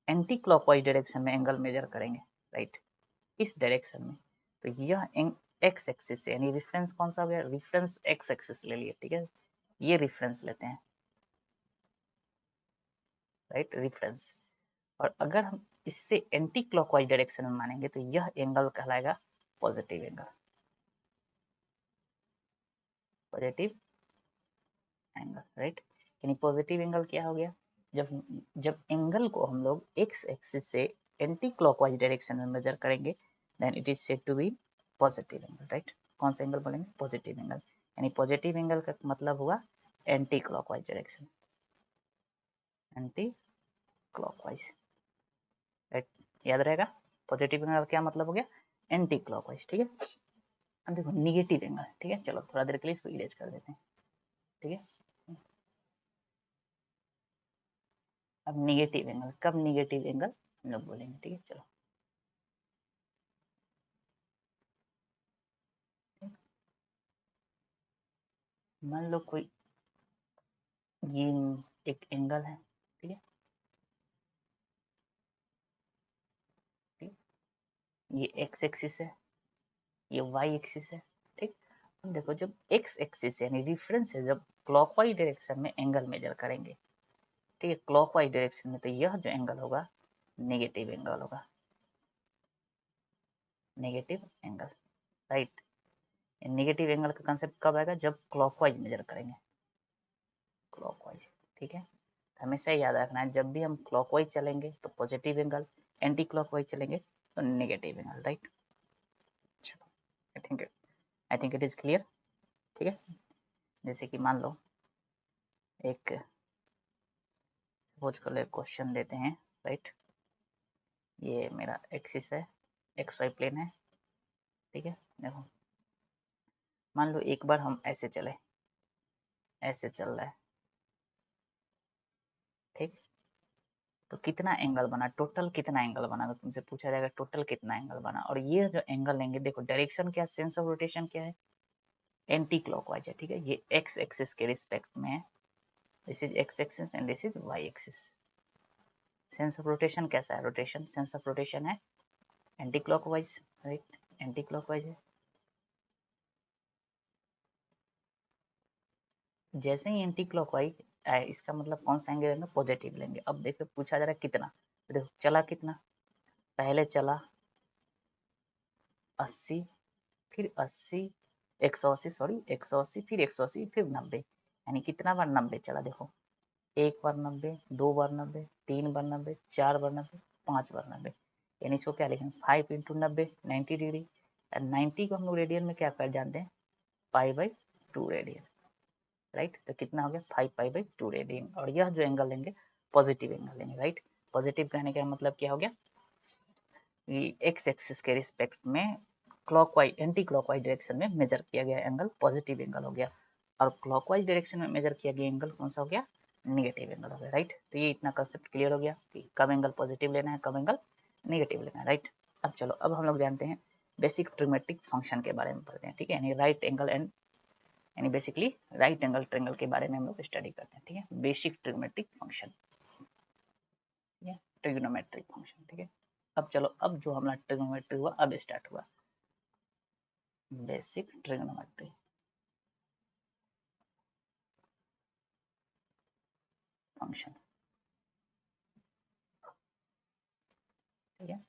एंटी क्लॉकवाइज डायरेक्शन में एंगल मेजर करेंगे, राइट, इस डायरेक्शन में, तो यह एक्स एक्सिस से, यानी रेफरेंस कौन सा हो गया, रेफरेंस एक्स एक्सिस ले लिए, ठीक है, ये रेफरेंस लेते हैं, राइट, रेफरेंस। और अगर हम इससे एंटी क्लॉकवाइज डायरेक्शन में मानेंगे तो यह एंगल कहलाएगा positive angle, positive angle, right. यानी पॉजिटिव एंगल क्या हो गया, जब जब एंगल को हम लोग एक्स एक्सिस से एंटी क्लॉकवाइज डायरेक्शन में मेजर करेंगे then it is said to be positive angle, right. कौन सा एंगल बोलेंगे, पॉजिटिव एंगल, यानी पॉजिटिव एंगल का मतलब हुआ anticlockwise direction, anticlockwise, right, याद रहेगा, पॉजिटिव एंगल क्या मतलब हो गया, एंटी क्लॉकवाइज, ठीक है। अब देखो निगेटिव एंगल, ठीक है, चलो थोड़ा देर के लिए इसको इरेज कर देते हैं, ठीक है। अब निगेटिव एंगल, कब निगेटिव एंगल हम लोग बोलेंगे, ठीक है, चलो मान लो कोई ये एक एंगल है, ठीक है, ठीक? ये एक्स एक्सिस है, ये वाई एक्सिस है, ठीक। अब देखो जब एक्स एक्सिस यानी रिफरेंस है, जब क्लॉकवाइज डायरेक्शन में एंगल मेजर करेंगे, ठीक है, क्लॉकवाइज डायरेक्शन में, तो यह जो एंगल होगा नेगेटिव एंगल होगा, negative angle, right. Negative angle का कंसेप्ट कब आएगा, जब क्लॉकवाइज मेजर करेंगे, क्लॉकवाइज, ठीक है। हमेशा याद रखना है, जब भी हम क्लॉकवाइज चलेंगे तो पॉजिटिव एंगल, एंटी क्लॉकवाइज चलेंगे तो नेगेटिव एंगल, राइट। चलो, I think it is clear, ठीक है। जैसे कि मान लो एक, सपोज कर लो एक क्वेश्चन देते हैं, राइट। ये मेरा एक्सिस है, एक्स वाई प्लेन है, ठीक है। देखो मान लो एक बार हम ऐसे चले, ऐसे चल रहा है, ठीक। तो कितना एंगल बना, टोटल कितना एंगल बना, तो तुमसे पूछा जाएगा टोटल कितना एंगल बना। और ये जो एंगल लेंगे, देखो डायरेक्शन क्या, सेंस ऑफ रोटेशन क्या है, एंटी क्लॉकवाइज है, ठीक है। ये एक्स एक्सिस के रिस्पेक्ट में है, this is x axis and this is y axis. Sense of rotation कैसा है, रोटेशन, सेंस ऑफ रोटेशन है anticlockwise, right, anticlockwise है। जैसे ही एंटी क्लॉकवाइज आए, इसका मतलब कौन सा एंगल लेंगे, पॉजिटिव लेंगे। अब देखो पूछा जा रहा है कितना, तो देखो चला कितना, पहले चला 80, फिर 80, 180, सॉरी 180, फिर 180, फिर 90, यानी कितना बार 90 चला, देखो एक बार 90, दो बार 90, तीन बार 90, चार बार 90, पांच बार 90, यानी इसको क्या लिखेंगे, 5 इंटू 90, 90 डिग्री। 90 को हम लोग रेडियन में क्या कर जानते हैं, पाई बाई 2 रेडियन, राइट। तो कितना हो गया, 5 पाई बाई 2 रेडियन। और यह जो एंगल लेंगे पॉजिटिव एंगल लेंगे, राइट। पॉजिटिव कहने का मतलब क्या हो गया, एक्स एक्सिस के रिस्पेक्ट में क्लॉकवाइज एंटी क्लॉकवाइज डायरेक्शन में मेजर किया गया एंगल पॉजिटिव एंगल हो गया, और क्लॉकवाइज डायरेक्शन में मेजर किया गया एंगल कौन सा हो गया, नेगेटिव एंगल हो गया, राइट। तो ये इतना कंसेप्ट क्लियर हो गया कि कब एंगल पॉजिटिव लेना है, कब एंगल नेगेटिव लेना है, राइट। अब चलो, अब हम लोग जानते हैं बेसिक ट्रिमेट्रिक फंक्शन के बारे में पढ़ते हैं, ठीक है, यानी राइट एंगल एंड, यानी बेसिकली राइट एंगल ट्रायंगल के बारे में हम लोग स्टडी करते हैं, ठीक है, बेसिक ट्रिग्नोमेट्रिक फंक्शन, ठीक है, ट्रिग्नोमेट्रिक फंक्शन, ठीक है। अब चलो, अब जो हमारा ट्रिग्नोमेट्री हुआ, अब स्टार्ट हुआ बेसिक ट्रिग्नोमेट्री फंक्शन, ठीक है।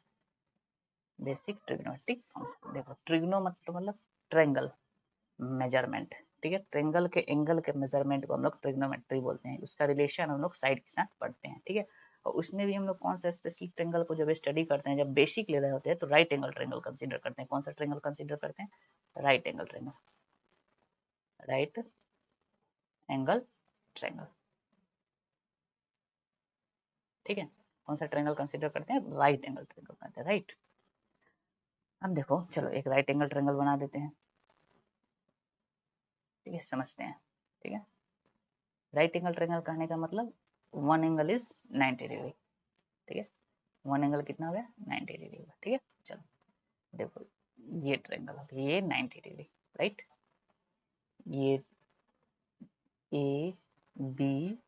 बेसिक ट्रिग्नोमेट्रिक फंक्शन, देखो ट्रिग्नो मतलब ट्रायंगल मेजरमेंट, ठीक है। ट्रायंगल के एंगल के मेजरमेंट को हम लोग ट्रिग्नोमेट्री बोलते हैं, उसका रिलेशन हम लोग साइड के साथ पढ़ते हैं, ठीक है। और उसमें भी हम लोग कौन सा स्पेसिफिक ट्रायंगल को जब स्टडी करते हैं, जब बेसिक ले रहे होते हैं, तो राइट एंगल ट्रायंगल कंसीडर करते हैं। कौन सा ट्रायंगल कंसीडर करते हैं, right angle triangle, right angle triangle, ठीक है। कौन सा ट्रायंगल कंसीडर करते हैं, राइट एंगल ट्रायंगल करते हैं, राइट। अब देखो चलो एक राइट एंगल ट्रायंगल बना देते हैं, ठीक है, समझते हैं, ठीक है। राइट एंगल ट्रायंगल कहने का मतलब वन एंगल इज 90 डिग्री, ठीक है। वन एंगल कितना हो गया, 90 डिग्री होगा, ठीक है। चलो देखो, ये ट्रायंगल हो गया, ये 90 डिग्री, राइट। ये A B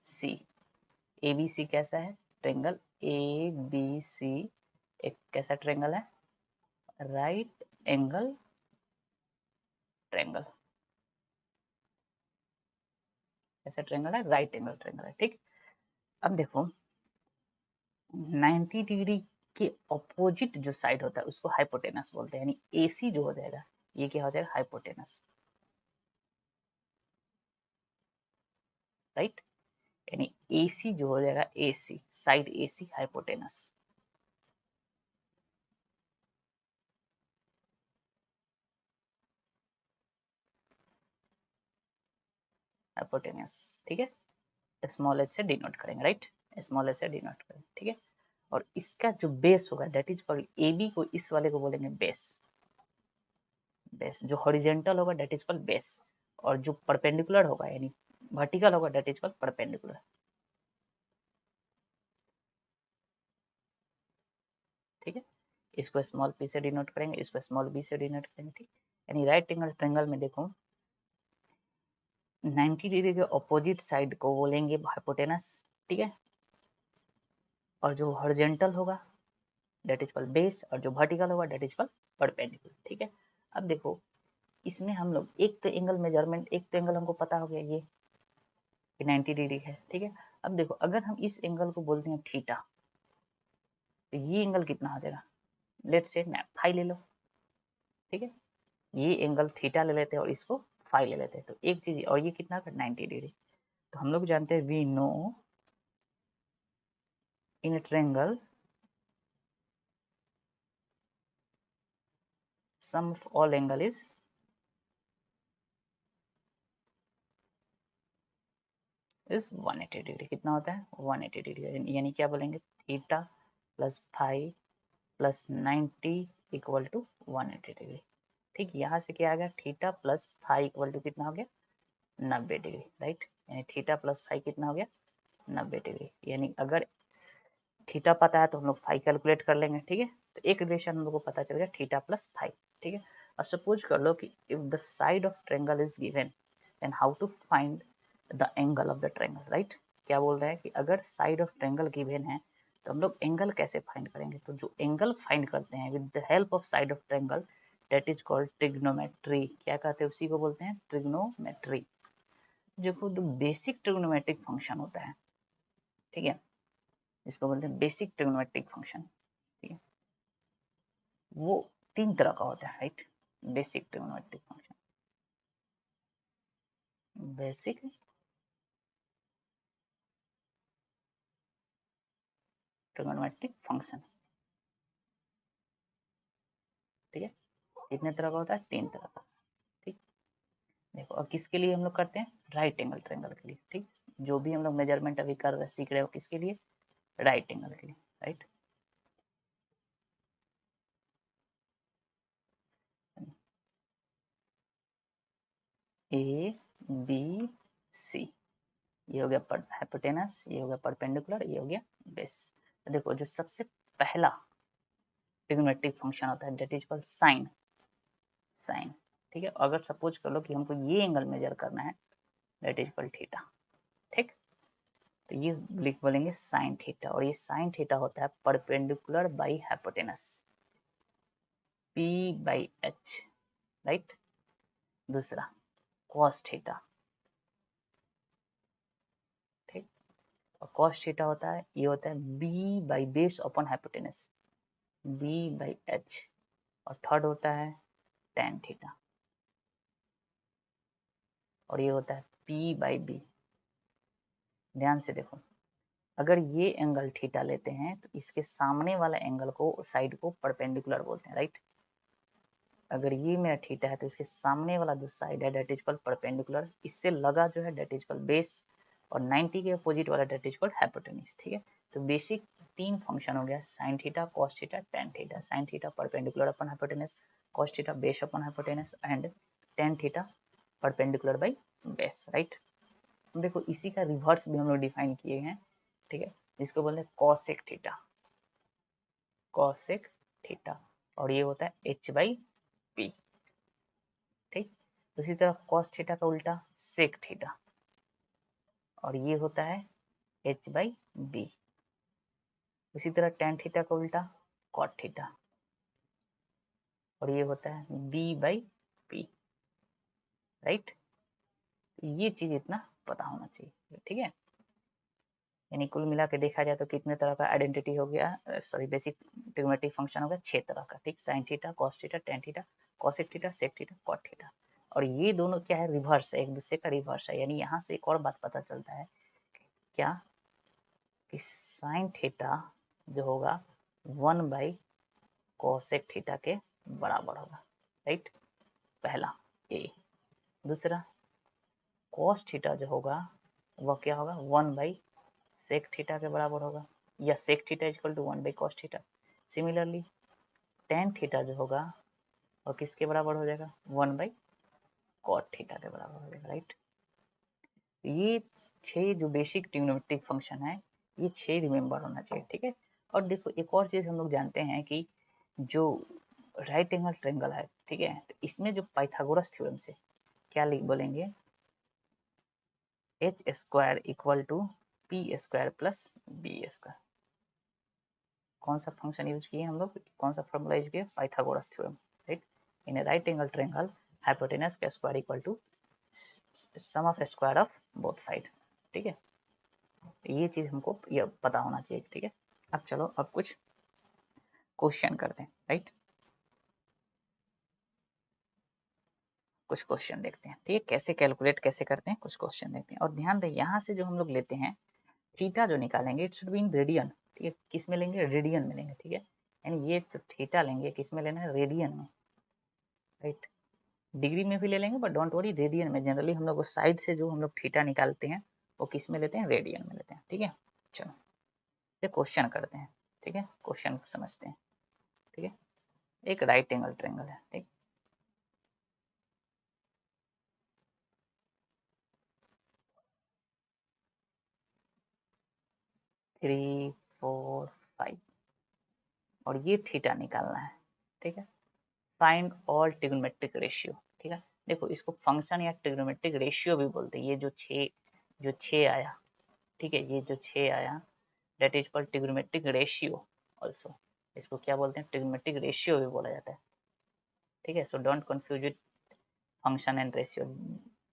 C, A B C कैसा है ट्रायंगल, ए बी सी एक कैसा ट्रायंगल है, राइट एंगल ट्रायंगल, ऐसा ट्रायंगल है, राइट एंगल ट्रायंगल है, ठीक। अब देखो 90 डिग्री के ऑपोजिट जो साइड होता है उसको हाइपोटेनस बोलते हैं, यानी AC जो हो जाएगा, ये क्या हो जाएगा, हाइपोटेनस, राइट। यानी AC जो हो जाएगा, AC side AC hypotenuse, hypotenuse, ठीक है। स्मॉल एच से डिनोट करेंगे, राइट, स्मॉल एच से डिनोट करेंगे, ठीक है। और इसका जो बेस होगा दैट इज कॉल्ड AB को, इस वाले को बोलेंगे बेस, बेस जो हॉरिजेंटल होगा दैट इज कॉल्ड बेस, और जो परपेंडिकुलर होगा यानी वर्टिकल होगा दैट इज कॉल्ड परपेंडिकुलर, ठीक है। इसको स्मॉल p से डिनोट करेंगे, इसको स्मॉल b से डिनोट करेंगे, ठीक। यानी राइट एंगल ट्रायंगल में देखो 90 डिग्री के ऑपोजिट साइड को बोलेंगे हाइपोटेनस, ठीक है। और जो हॉरिजॉन्टल होगा डेट इज कॉल्ड बेस, और जो वर्टिकल होगा डेट इज कॉल्ड परपेंडिकुलर, ठीक है। अब देखो इसमें हम लोग एक तो एंगल मेजरमेंट, एक तो एंगल हमको पता हो गया ये 90 डिग्री है, ठीक है। अब देखो अगर हम इस एंगल को बोलते हैं थीटा, तो ये एंगल कितना हो जाएगा, लेट से फाई ले लो, ठीक है। ये एंगल थीटा ले लेते हैं और इसको फाई ले लेते हैं, तो एक चीज, और ये कितना 90 डिग्री। तो हम लोग जानते हैं we know in a triangle sum of all angle is is 180 degree. कितना होता है 180 डिग्री, यानी क्या बोलेंगे theta plus phi plus 90 equal to 180 degree, ठीक। यहाँ से क्या आ गया theta plus phi equal to कितना हो गया 90 डिग्री, राइट। यानी थीटा प्लस फाई कितना हो गया 90 डिग्री, यानी अगर थीटा पता है तो हम लोग फाई कैलकुलेट कर लेंगे, ठीक है। तो एक रिलेशन हम लोग को पता चल गया थीटा प्लस फाई, ठीक है। अब सपोज कर लो कि if the side of triangle is given then how to find the angle of the triangle, right. क्या बोल रहा है कि अगर साइड ऑफ ट्रायंगल गिवन है तो हम लोग एंगल कैसे फाइंड करेंगे, तो जो एंगल फाइंड करते हैं with the help of side of triangle that is called trigonometry. क्या कहते हैं उसी को बोलते हैं ट्रिग्नोमेट्री, जो बेसिक ट्रिग्नोमेट्रिक फंक्शन होता है, ठीक है। इसको बोलते हैं बेसिक ट्रिग्नोमेट्रिक फंक्शन, ठीक है। वो तीन तरह का होता है, right. Basic trigonometric function, basic trigonometric function, ठीक है। कितने तरह का होता है तीन तरह का, ठीक। देखो और किसके लिए हम लोग करते हैं राइट एंगल ट्रायंगल के लिए, ठीक। जो भी हम लोग मेजरमेंट अभी कर रहे सीख रहे हो किसके लिए राइट एंगल के लिए, राइट। ए बी सी, ये हो गया हाइपोटेनस, ये हो गया परपेंडिकुलर, ये हो गया बेस। देखो जो सबसे पहला ट्रिग्नोमेट्रिक फंक्शन होता है that is called sine, sine, ठीक है। अगर सपोज कर लो कि हमको ये एंगल मेजर करना है दैट इज कॉल्ड थीटा, ठीक। तो ये लिख बोलेंगे साइन थीटा, और ये साइन थीटा होता है perpendicular by hypotenuse P by H, right. दूसरा कॉस थीटा, ठीक। और कॉस थीटा होता है ये होता है B by base upon hypotenuse B by H, और थर्ड होता है टेन थीटा, और ये होता है पी बाई बी। ध्यान से देखो अगर ये एंगल थीटा लेते हैं तो इसके सामने वाला एंगल को साइड को परपेंडिकुलर बोलते हैं, राइट। अगर ये मेरा थीटा है तो इसके सामने वाला जो साइड है डेट इज कॉल्ड परपेंडिकुलर, इससे लगा जो है डेट इज कॉल्ड बेस, और 90 के अपोजिट वाला डेट इज कॉल्ड हाइपोटेनस, ठीक है। तो बेसिक तीन फंक्शन हो गया sign theta cos theta tan theta. Sine theta perpendicular upon hypotenuse, cos theta base upon hypotenuse, and tan theta perpendicular by base, right. देखो इसी का रिवर्स भी हम लोग डिफाइन किए हैं, ठीक है, जिसको बोलते हैं कॉसेक थीटा, कॉसेक थीटा, और ये होता है एच बाई पी, ठीक। उसी तरह कॉस थीटा का उल्टा सेक थीटा, और ये होता है एच बाई बी। उसी तरह टेन थीटा का उल्टा कॉट थीटा, और ये होता है बी बाई पी, राइट। ये चीज इतना पता होना चाहिए, ठीक है। यानी कुल मिला के देखा जाए तो कितने तरह का आइडेंटिटी हो गया, सॉरी बेसिक ट्रिग्नोमेट्रिक फंक्शन हो गया 6 तरह का, ठीक। Sine theta cos theta tan theta cosec theta sec theta cot theta, और ये दोनों क्या है रिवर्स है, एक दूसरे का रिवर्स है। यानी यहाँ से एक और बात पता चलता है क्या कि साइन थीटा जो होगा 1 बाई कोसेक थीटा के बराबर होगा, राइट। पहला ए। दूसरा कॉस थीटा जो होगा वह क्या होगा 1 बाई सेक थीटा के बराबर होगा, या sec theta equal to 1 by cos theta. Similarly tan theta जो होगा और किसके बराबर हो जाएगा 1 बाई कॉट थीटा के बराबर हो जाएगा, राइट। ये 6 जो बेसिक ट्रिग्नोमेट्रिक फंक्शन है ये 6 रिमेम्बर होना चाहिए, ठीक है। और देखो एक और चीज हम लोग जानते हैं कि जो राइट एंगल ट्रायंगल है, ठीक है, तो इसमें जो पाइथागोरस थ्योरम से क्या लिख बोलेंगे H square equal to P square plus B square. कौन सा फंक्शन यूज किए हम लोग, कौन सा फॉर्मूला यूज किए, Pythagoras theorem, right. In a right angle triangle hypotenuse का square equal to sum of square of both side, ठीक है। ये चीज हमको ये पता होना चाहिए, ठीक है। अब चलो अब कुछ क्वेश्चन करते हैं, राइट। कुछ क्वेश्चन देखते हैं, ठीक है, कैसे कैलकुलेट कैसे करते हैं, कुछ क्वेश्चन देखते हैं। और ध्यान दें यहाँ से जो हम लोग लेते हैं थीटा जो निकालेंगे it should be in radian, ठीक है। किस में लेंगे, रेडियन में लेंगे, ठीक है। यानी ये जो थीटा लेंगे किस में लेना है, रेडियन में, राइट। डिग्री में भी ले लेंगे बट डोंट वरी, रेडियन में। जनरली हम लोग साइड से जो हम लोग थीटा निकालते हैं वो किस में लेते हैं, रेडियन में लेते हैं, ठीक है। चलो ये क्वेश्चन करते हैं, ठीक है, क्वेश्चन समझते हैं, ठीक है। एक राइट एंगल ट्रायंगल है, ठीक। थ्री, फोर, फाइव, और ये थीटा निकालना है, ठीक है। फाइंड ऑल ट्रिग्नोमेट्रिक रेशियो, ठीक है। देखो इसको फंक्शन या ट्रिग्नोमेट्रिक रेशियो भी बोलते हैं। ये जो छः आया, ठीक है, ये जो छः आया that is called trigonometric ratio also. इसको क्या बोलते हैं, ट्रिग्नोमेट्रिक रेशियो भी बोला जाता है, ठीक है। So don't confuse it function and ratio.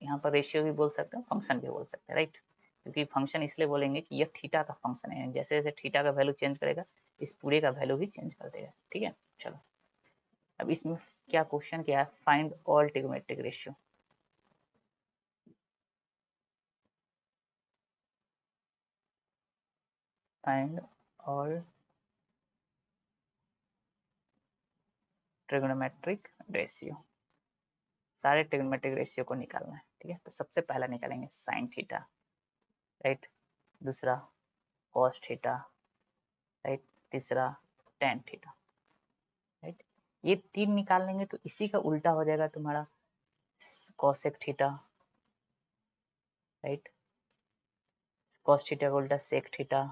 यहाँ पर रेशियो भी बोल सकते हैं, फंक्शन भी बोल सकते हैं, राइट। क्योंकि फंक्शन इसलिए बोलेंगे कि यह थीटा का फंक्शन है, जैसे जैसे थीटा का वैल्यू चेंज करेगा इस पूरे का वैल्यू भी चेंज कर देगा, ठीक है। चलो अब इसमें क्या क्वेश्चन क्या है, find all trigonometric ratio. Find all trigonometric ratio, सारे ट्रिग्नोमेट्रिक रेशियो को निकालना है, ठीक है। तो सबसे पहला निकालेंगे साइन थीटा, राइट। दूसरा कॉस थीटा, राइट। तीसरा टेन थीटा, राइट। ये तीन निकाल लेंगे तो इसी का उल्टा हो जाएगा तुम्हारा cosec theta, right. Cos theta का उल्टा सेक थीटा,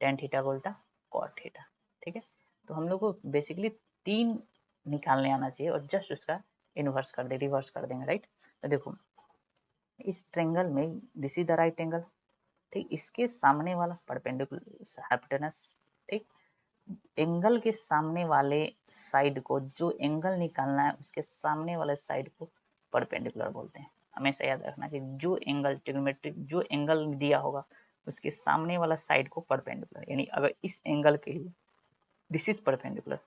टेन थीटा का उल्टा कॉट थीटा, ठीक है। तो हम लोग को बेसिकली तीन निकालने आना चाहिए और जस्ट उसका इनवर्स कर दे, रिवर्स कर देंगे, राइट। तो देखो इस ट्रेंगल में this is the right angle, ठीक। इसके सामने वाला परपेंडिकुलर हाइपोटेनस, ठीक। एंगल के सामने वाले साइड को, जो एंगल निकालना है उसके सामने वाले साइड को परपेंडिकुलर बोलते हैं। हमेशा याद रखना कि जो एंगल ट्रिग्नोमेट्रिक जो एंगल दिया होगा उसके सामने वाला साइड को परपेंडिकुलर, यानी अगर इस एंगल के लिए दिस इज परपेंडिकुलर,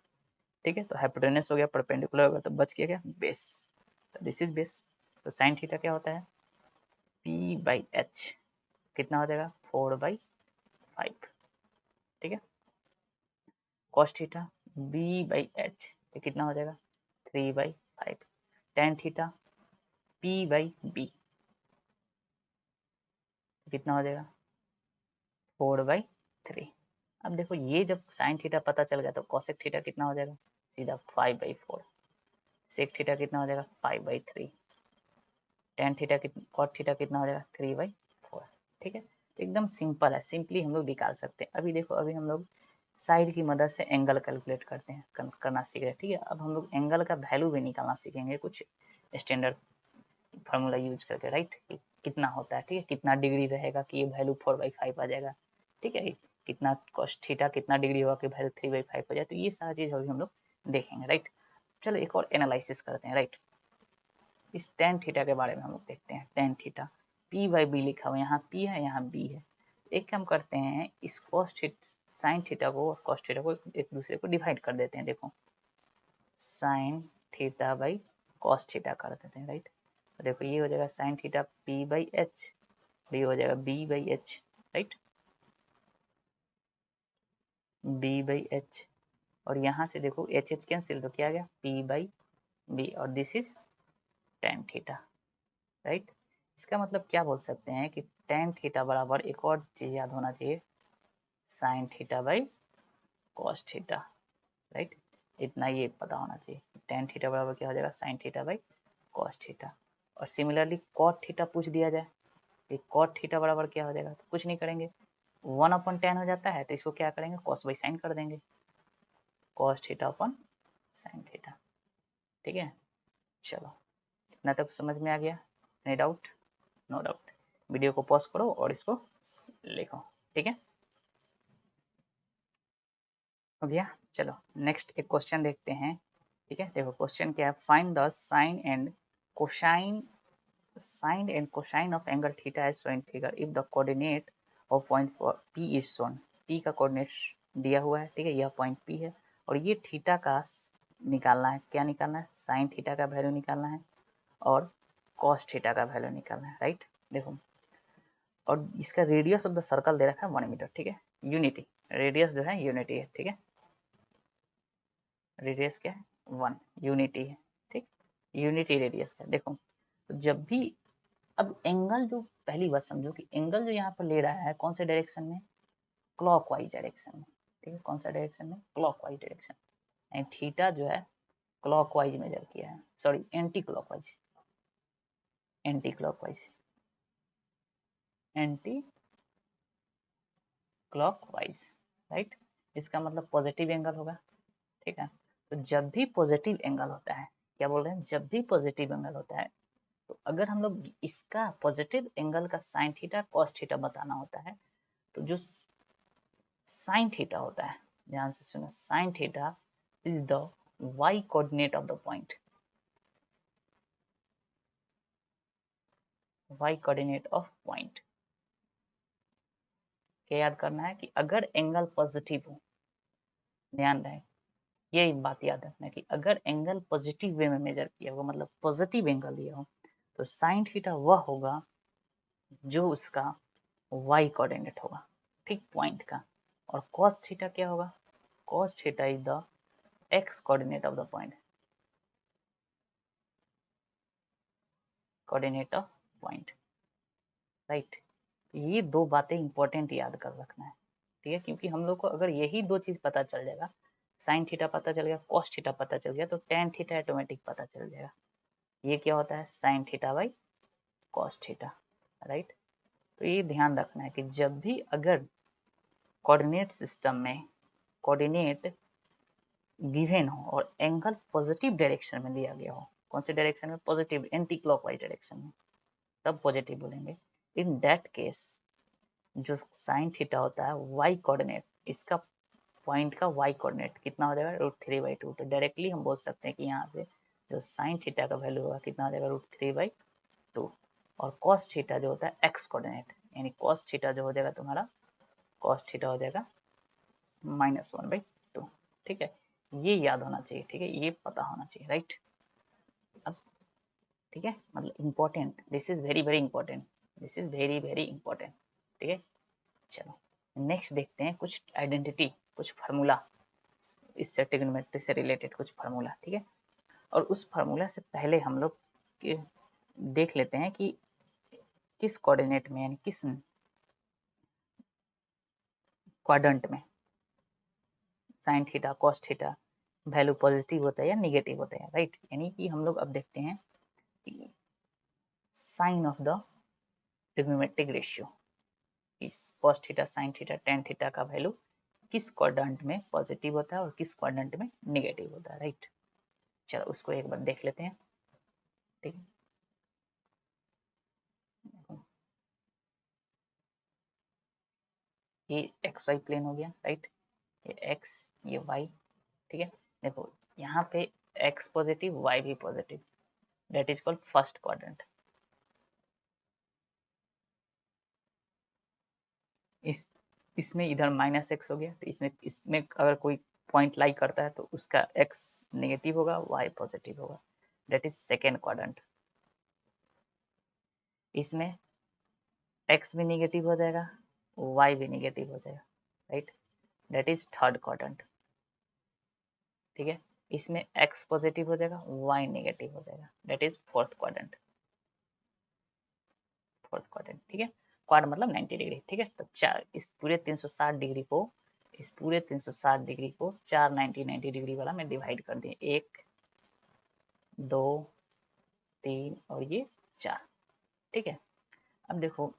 ठीक है, तो हाइपोटेनस हो गया, परपेंडिकुलर होगा तो बच गया क्या, बेस। तो दिस इज बेस। तो साइन थीटा क्या होता है, पी बाई एच, कितना हो जाएगा, 4/5, ठीक है। Cos theta B by H, ये कितना हो जाएगा, 3/5। Tan theta P by B, कितना हो जाएगा, 4/3। अब देखो ये जब साइन थीटा पता चल गया तो कॉसेक थीटा कितना हो जाएगा, सीधा 5/4। सेक थीटा कितना हो जाएगा, 5/3। टेन थीटा कितना, कॉट थीटा कितना हो जाएगा, 3/4, ठीक है। तो एकदम सिंपल है, सिंपली हम लोग निकाल सकते हैं। अभी देखो अभी हम लोग साइड की मदद से एंगल कैलकुलेट करते हैं, करना सीख रहे हैं, ठीक है। अब हम लोग एंगल का वैल्यू भी निकालना सीखेंगे कुछ स्टैंडर्ड फार्मूला यूज करके, राइट। कितना होता है, ठीक है, कितना डिग्री रहेगा कि ये वैल्यू 4/5 आ जाएगा, ठीक है। कितना कॉस थीटा कितना डिग्री होगा कि वैल्यू 3/5 हो जाए, तो ये सारा चीज अभी हम लोग देखेंगे, राइट। चलो एक और एनालिसिस करते हैं, राइट। इस टेन थीटा के बारे में हम लोग देखते हैं। Tan theta P by B लिखा हुआ, यहाँ पी है यहाँ बी है। एक काम करते हैं, इस कॉस साइन थीटा को और कॉस थीटा को एक दूसरे को डिवाइड कर देते हैं। देखो sine theta by cos theta कर देते हैं, राइट। तो देखो ये हो जाएगा sine theta P by H, ये हो जाएगा B by H, right, B by H. और यहाँ से देखो एच एच कैंसिल, तो क्या आ गया, पी बाई बी, और this is tan theta, right. इसका मतलब क्या बोल सकते हैं कि टेन थीटा बराबर एक और चीज याद होना चाहिए, sign theta by cos theta, right. इतना ये पता होना चाहिए, टेन थीटा बराबर क्या हो जाएगा, sine theta by cos theta. और सिमिलरली कॉट थीटा पूछ दिया जाए, कि कॉट थीटा बराबर क्या हो जाएगा, तो कुछ नहीं करेंगे, 1/10 हो जाता है, तो इसको क्या करेंगे, कॉस बाई साइन कर देंगे, cos theta upon sine theta, ठीक है। चलो इतना तक समझ में आ गया, any doubt, no doubt. Video को पॉज करो और इसको लिखो, ठीक है, हो गया। चलो नेक्स्ट एक क्वेश्चन देखते हैं, ठीक है। देखो क्वेश्चन क्या है, find the sine and cosine of angle theta as shown in figure if the coordinate of point P is shown। P का कोऑर्डिनेट दिया हुआ है, ठीक है, यह पॉइंट P है और ये थीटा का निकालना है, क्या निकालना है, साइन थीटा का वैल्यू निकालना है और कॉस थीटा का वैल्यू निकालना है, राइट। देखो और इसका रेडियस ऑफ द सर्कल दे रखा है 1 मीटर, ठीक है, यूनिटी, रेडियस जो है यूनिटी है, ठीक है, रेडियस क्या है 1, यूनिटी है, ठीक, यूनिटी रेडियस का। देखो तो जब भी, अब एंगल जो, पहली बात समझो कि एंगल जो यहाँ पर ले रहा है कौन से डायरेक्शन में, क्लॉकवाइज डायरेक्शन में, ठीक है, कौन सा डायरेक्शन में, क्लॉकवाइज डायरेक्शन, एंड थीटा जो है क्लॉकवाइज मेजर किया है, sorry anti clockwise, anti clockwise, anti clockwise, right. इसका मतलब पॉजिटिव एंगल होगा, ठीक है। तो जब भी पॉजिटिव एंगल होता है, क्या बोल रहे हैं, जब भी पॉजिटिव एंगल होता है, तो अगर हम लोग इसका पॉजिटिव एंगल का साइन थीटा कॉस थीटा बताना होता है, तो जो साइन थीटा होता है, ध्यान से सुनो, sine theta is the y coordinate of the point, y coordinate of point. क्या याद करना है कि अगर एंगल पॉजिटिव हो, ध्यान रहे, ये बात याद रखना है कि अगर एंगल पॉजिटिव वे में मेजर किया होगा, मतलब पॉजिटिव एंगल लिया हो, तो साइन थीटा वह होगा जो उसका y कोऑर्डिनेट होगा, ठीक, पॉइंट का। और cos थीटा क्या होगा, cos theta is the x coordinate of the point, coordinate of point, right. ये दो बातें इंपॉर्टेंट याद कर रखना है, ठीक है, क्योंकि हम लोग को अगर यही दो चीज पता चल जाएगा, साइन थीटा पता चल गया, कॉस थीटा पता चल गया, तो टेन थीटा ऑटोमेटिक पता चल जाएगा। ये क्या होता है, sine theta by cos theta, right. तो ये ध्यान रखना है कि जब भी अगर कोऑर्डिनेट सिस्टम में कोऑर्डिनेट गिवन हो और एंगल पॉजिटिव डायरेक्शन में दिया गया हो, कौन से डायरेक्शन में, पॉजिटिव एंटी क्लॉकवाइज डायरेक्शन में, तब पॉजिटिव बोलेंगे। इन दैट केस जो साइन थीटा होता है y कोऑर्डिनेट, इसका पॉइंट का y कोऑर्डिनेट कितना हो जाएगा, √3/2। तो डायरेक्टली हम बोल सकते हैं कि यहाँ पे जो साइन थीटा का वैल्यू होगा कितना हो जाएगा, √3/2। और cos थीटा जो होता है x कोऑर्डिनेट, यानी cos थीटा जो हो जाएगा तुम्हारा, cos थीटा हो जाएगा -1/2, ठीक है। ये याद होना चाहिए, ठीक है, ये पता होना चाहिए, राइट। अब ठीक है, मतलब important, this is very very important, this is very very important, ठीक है। चलो नेक्स्ट देखते हैं कुछ आइडेंटिटी, कुछ फार्मूला, इससे ट्रिग्नोमेट्री से रिलेटेड कुछ फार्मूला, ठीक है। और उस फार्मूला से पहले हम लोग देख लेते हैं कि किस कोऑर्डिनेट में, यानी किस क्वाड्रेंट में sign theta cos theta value positive होता है या निगेटिव होता है, राइट। यानी कि हम लोग अब देखते हैं कि sign of the trigonometric ratio, इस cos theta sine theta tan theta का वैल्यू किस क्वाड्रेंट में पॉजिटिव होता है और किस क्वाड्रेंट में निगेटिव होता है, राइट। चलो उसको एक बार देख लेते हैं, ठीक है। ये एक्स वाई प्लेन हो गया, राइट, ये एक्स ये वाई, ठीक है। देखो यहाँ पे एक्स पॉजिटिव वाई भी positive, that is called first quadrant. इसमें इधर -x हो गया, तो इसमें इसमें अगर कोई पॉइंट लाई करता है तो उसका x नेगेटिव होगा, y पॉजिटिव होगा, दैट इज सेकेंड क्वाड्रेंट। इसमें x भी नेगेटिव हो जाएगा, y भी नेगेटिव हो जाएगा, right, that is third quadrant, ठीक है। इसमें x पॉजिटिव हो जाएगा, y नेगेटिव हो जाएगा, that is fourth quadrant, fourth quadrant, ठीक है। क्वाड मतलब 90 डिग्री, ठीक है। तो चार इस पूरे 360 डिग्री को, इस पूरे 360 डिग्री को चार 90 डिग्री वाला में डिवाइड कर दिए, 1 2 3 और ये 4, ठीक है। अब देखो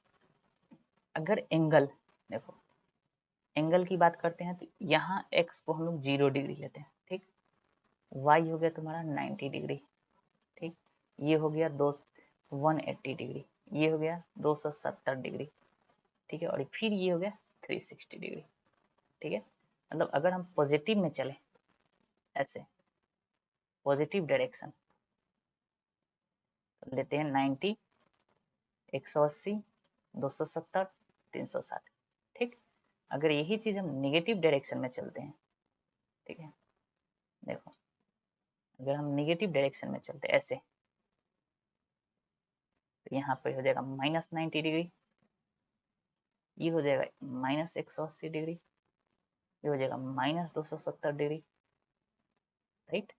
अगर एंगल, देखो एंगल की बात करते हैं तो यहाँ x को हम लोग 0 डिग्री लेते हैं, ठीक, y हो गया तुम्हारा 90 डिग्री, ठीक, ये हो गया 180 डिग्री, ये हो गया 270 डिग्री, ठीक है, और फिर ये हो गया 360 डिग्री, ठीक है। मतलब अगर हम पॉजिटिव में चले, ऐसे पॉजिटिव डायरेक्शन, तो लेते हैं 90, 180, 270, 360, ठीक। अगर यही चीज हम निगेटिव डायरेक्शन में चलते हैं, ठीक है, देखो अगर हम निगेटिव डायरेक्शन में चलते हैं ऐसे, तो यहाँ पर हो जाएगा -90 डिग्री, ये हो जाएगा -180 डिग्री, ये हो जाएगा -270 डिग्री, राइट।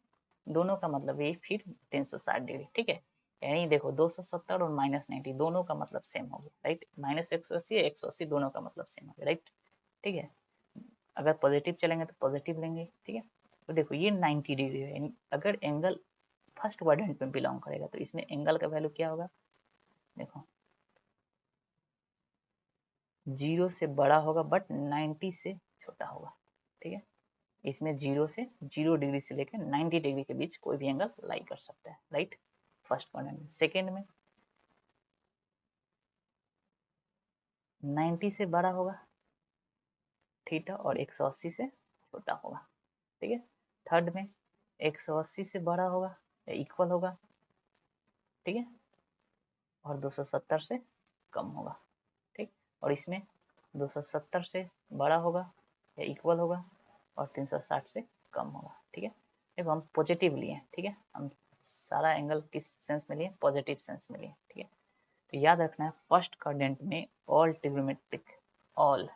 दोनों का मतलब ये फिर 360 डिग्री, ठीक है। यानी देखो 270 और -90 दोनों का मतलब सेम हो गया, राइट। -180 180 दोनों का मतलब सेम हो गया, राइट, ठीक है। अगर पॉजिटिव चलेंगे तो पॉजिटिव लेंगे, ठीक है। तो देखो ये 90 डिग्री है, यानी अगर एंगल फर्स्ट क्वाड्रेंट में बिलोंग करेगा तो इसमें एंगल का वैल्यू क्या होगा, देखो 0 से बड़ा होगा बट 90 से छोटा होगा, ठीक है। इसमें 0 से 0 डिग्री से लेकर 90 डिग्री के बीच कोई भी एंगल लाई कर सकता है, राइट, फर्स्ट क्वाड्रेंट में। सेकेंड में 90 से बड़ा होगा थीटा और 180 से छोटा होगा, ठीक है। थर्ड में 180 से बड़ा होगा या इक्वल होगा, ठीक है, और 270 से कम होगा, ठीक। और इसमें 270 से बड़ा होगा या इक्वल होगा और 360 से कम होगा, ठीक है। देखो हम पॉजिटिव लिए, ठीक है, हम सारा एंगल किस सेंस में लिए, पॉजिटिव सेंस में लिए, ठीक है। तो याद रखना है फर्स्ट क्वाड्रेंट में ऑल ट्रिग्नोमेट्रिक, ऑल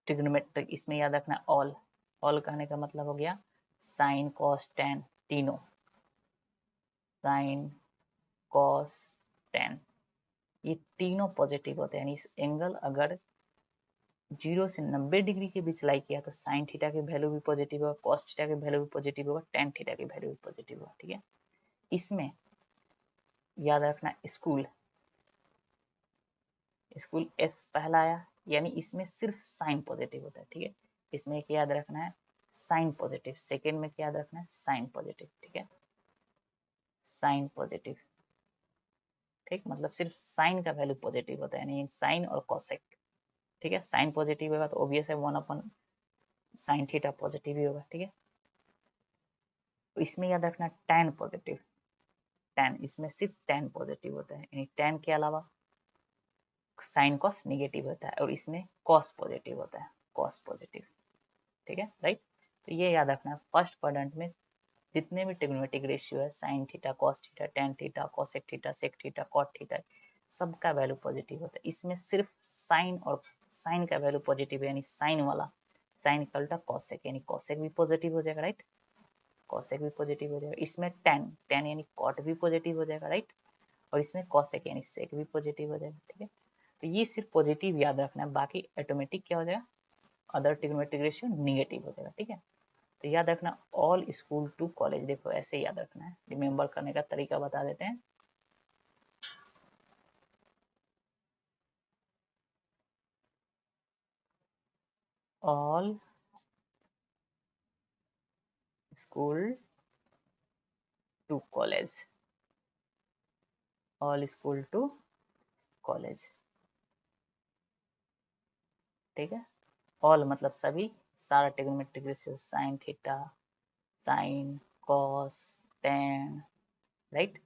ट्रिग्नोमेट्रिक, इसमें याद रखना ऑल, ऑल कहने का मतलब हो गया साइन कॉस टेन, तीनों साइन कॉस टेन, ये तीनों पॉजिटिव होते हैं। यानी इस एंगल अगर 0 से 90 डिग्री के बीच लाई किया तो साइन थीटा की वैल्यू भी पॉजिटिव होगा, कॉस थीटा की वैल्यू भी पॉजिटिव होगा, टेन थीटा की वैल्यू भी पॉजिटिव होगा, ठीक है। इसमें याद रखना स्कूल, स्कूल एस पहला आया, यानी इसमें सिर्फ साइन पॉजिटिव होता है, ठीक है। इसमें एक याद रखना है साइन पॉजिटिव, सेकेंड में क्या याद रखना है साइन पॉजिटिव, ठीक है, साइन पॉजिटिव, ठीक, मतलब सिर्फ साइन का वैल्यू पॉजिटिव होता है, यानी साइन और कॉसेक, ठीक है। साइन पॉजिटिव होगा तो ऑब्वियस है 1 साइन थीटा पॉजिटिव ही होगा, ठीक है। तो इसमें याद रखना टैन पॉजिटिव, टैन, इसमें सिर्फ टैन पॉजिटिव होता है, यानी टैन के अलावा साइन कॉस निगेटिव होता है, और इसमें कॉस पॉजिटिव होता है, कॉस पॉजिटिव, ठीक है, राइट। तो ये याद रखना फर्स्ट क्वाड्रेंट में जितने भी ट्रिग्नोमेट्रिक रेशियो है, sine theta, cos theta, tan theta, cosec theta, sec theta, cot theta, सबका वैल्यू पॉजिटिव होता है। इसमें सिर्फ साइन और साइन का वैल्यू पॉजिटिव है, यानी साइन वाला, साइन का उल्टा कॉसेक, यानी कॉसेक भी पॉजिटिव हो जाएगा, राइट, कॉसेक भी पॉजिटिव हो जाएगा। इसमें टैन, टैन यानी कॉट भी पॉजिटिव हो जाएगा, राइट, और इसमें कॉसेक यानी सेक भी पॉजिटिव हो जाएगा, ठीक है। तो ये सिर्फ पॉजिटिव याद रखना है, बाकी ऑटोमेटिक क्या हो जाएगा, अदर ट्रिग्नोमेट्रिक रेशियो निगेटिव हो जाएगा, ठीक है। तो याद रखना ऑल स्कूल टू कॉलेज, देखो ऐसे याद रखना है, रिमेम्बर करने का तरीका बता देते हैं। All school to college, all school to college, ठीक है। ऑल मतलब सभी, सारा trigonometric ratio, sine theta, sine cos tan, right,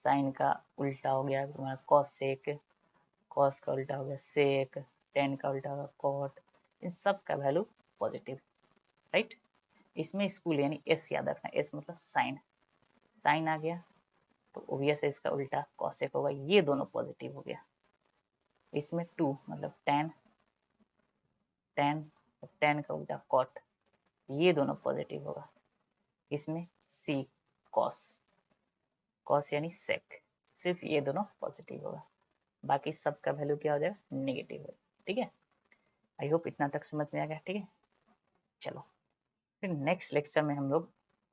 sine का उल्टा हो गया तुम्हारा कॉसेक, कॉस का उल्टा हो गया सेक, टेन का उल्टा होगा कॉट, इन सब का वैल्यू पॉजिटिव, राइट। इसमें स्कूल यानी एस याद रखना, एस मतलब साइन, साइन आ गया तो ओबियस है इसका उल्टा कॉसेक होगा, ये दोनों पॉजिटिव हो गया। इसमें टू मतलब टेन, टेन, टेन का उल्टा कॉट, ये दोनों पॉजिटिव होगा। इसमें सी कॉस, कॉस यानी सेक, सिर्फ ये दोनों पॉजिटिव होगा, बाकी सबका वैल्यू क्या हो जाएगा नेगेटिव हो, ठीक है। आई होप इतना तक समझ में आ गया, ठीक है। चलो फिर नेक्स्ट लेक्चर में हम लोग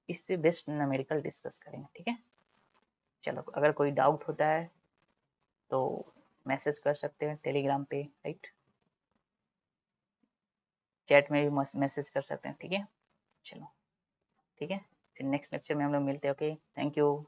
इस पे बेस्ट न्यूमेरिकल डिस्कस करेंगे, ठीक है। चलो अगर कोई डाउट होता है तो मैसेज कर सकते हैं टेलीग्राम पे, राइट, चैट में भी मैसेज कर सकते हैं, ठीक है। चलो ठीक है, फिर नेक्स्ट लेक्चर में हम लोग मिलते हैं, ओके, थैंक यू।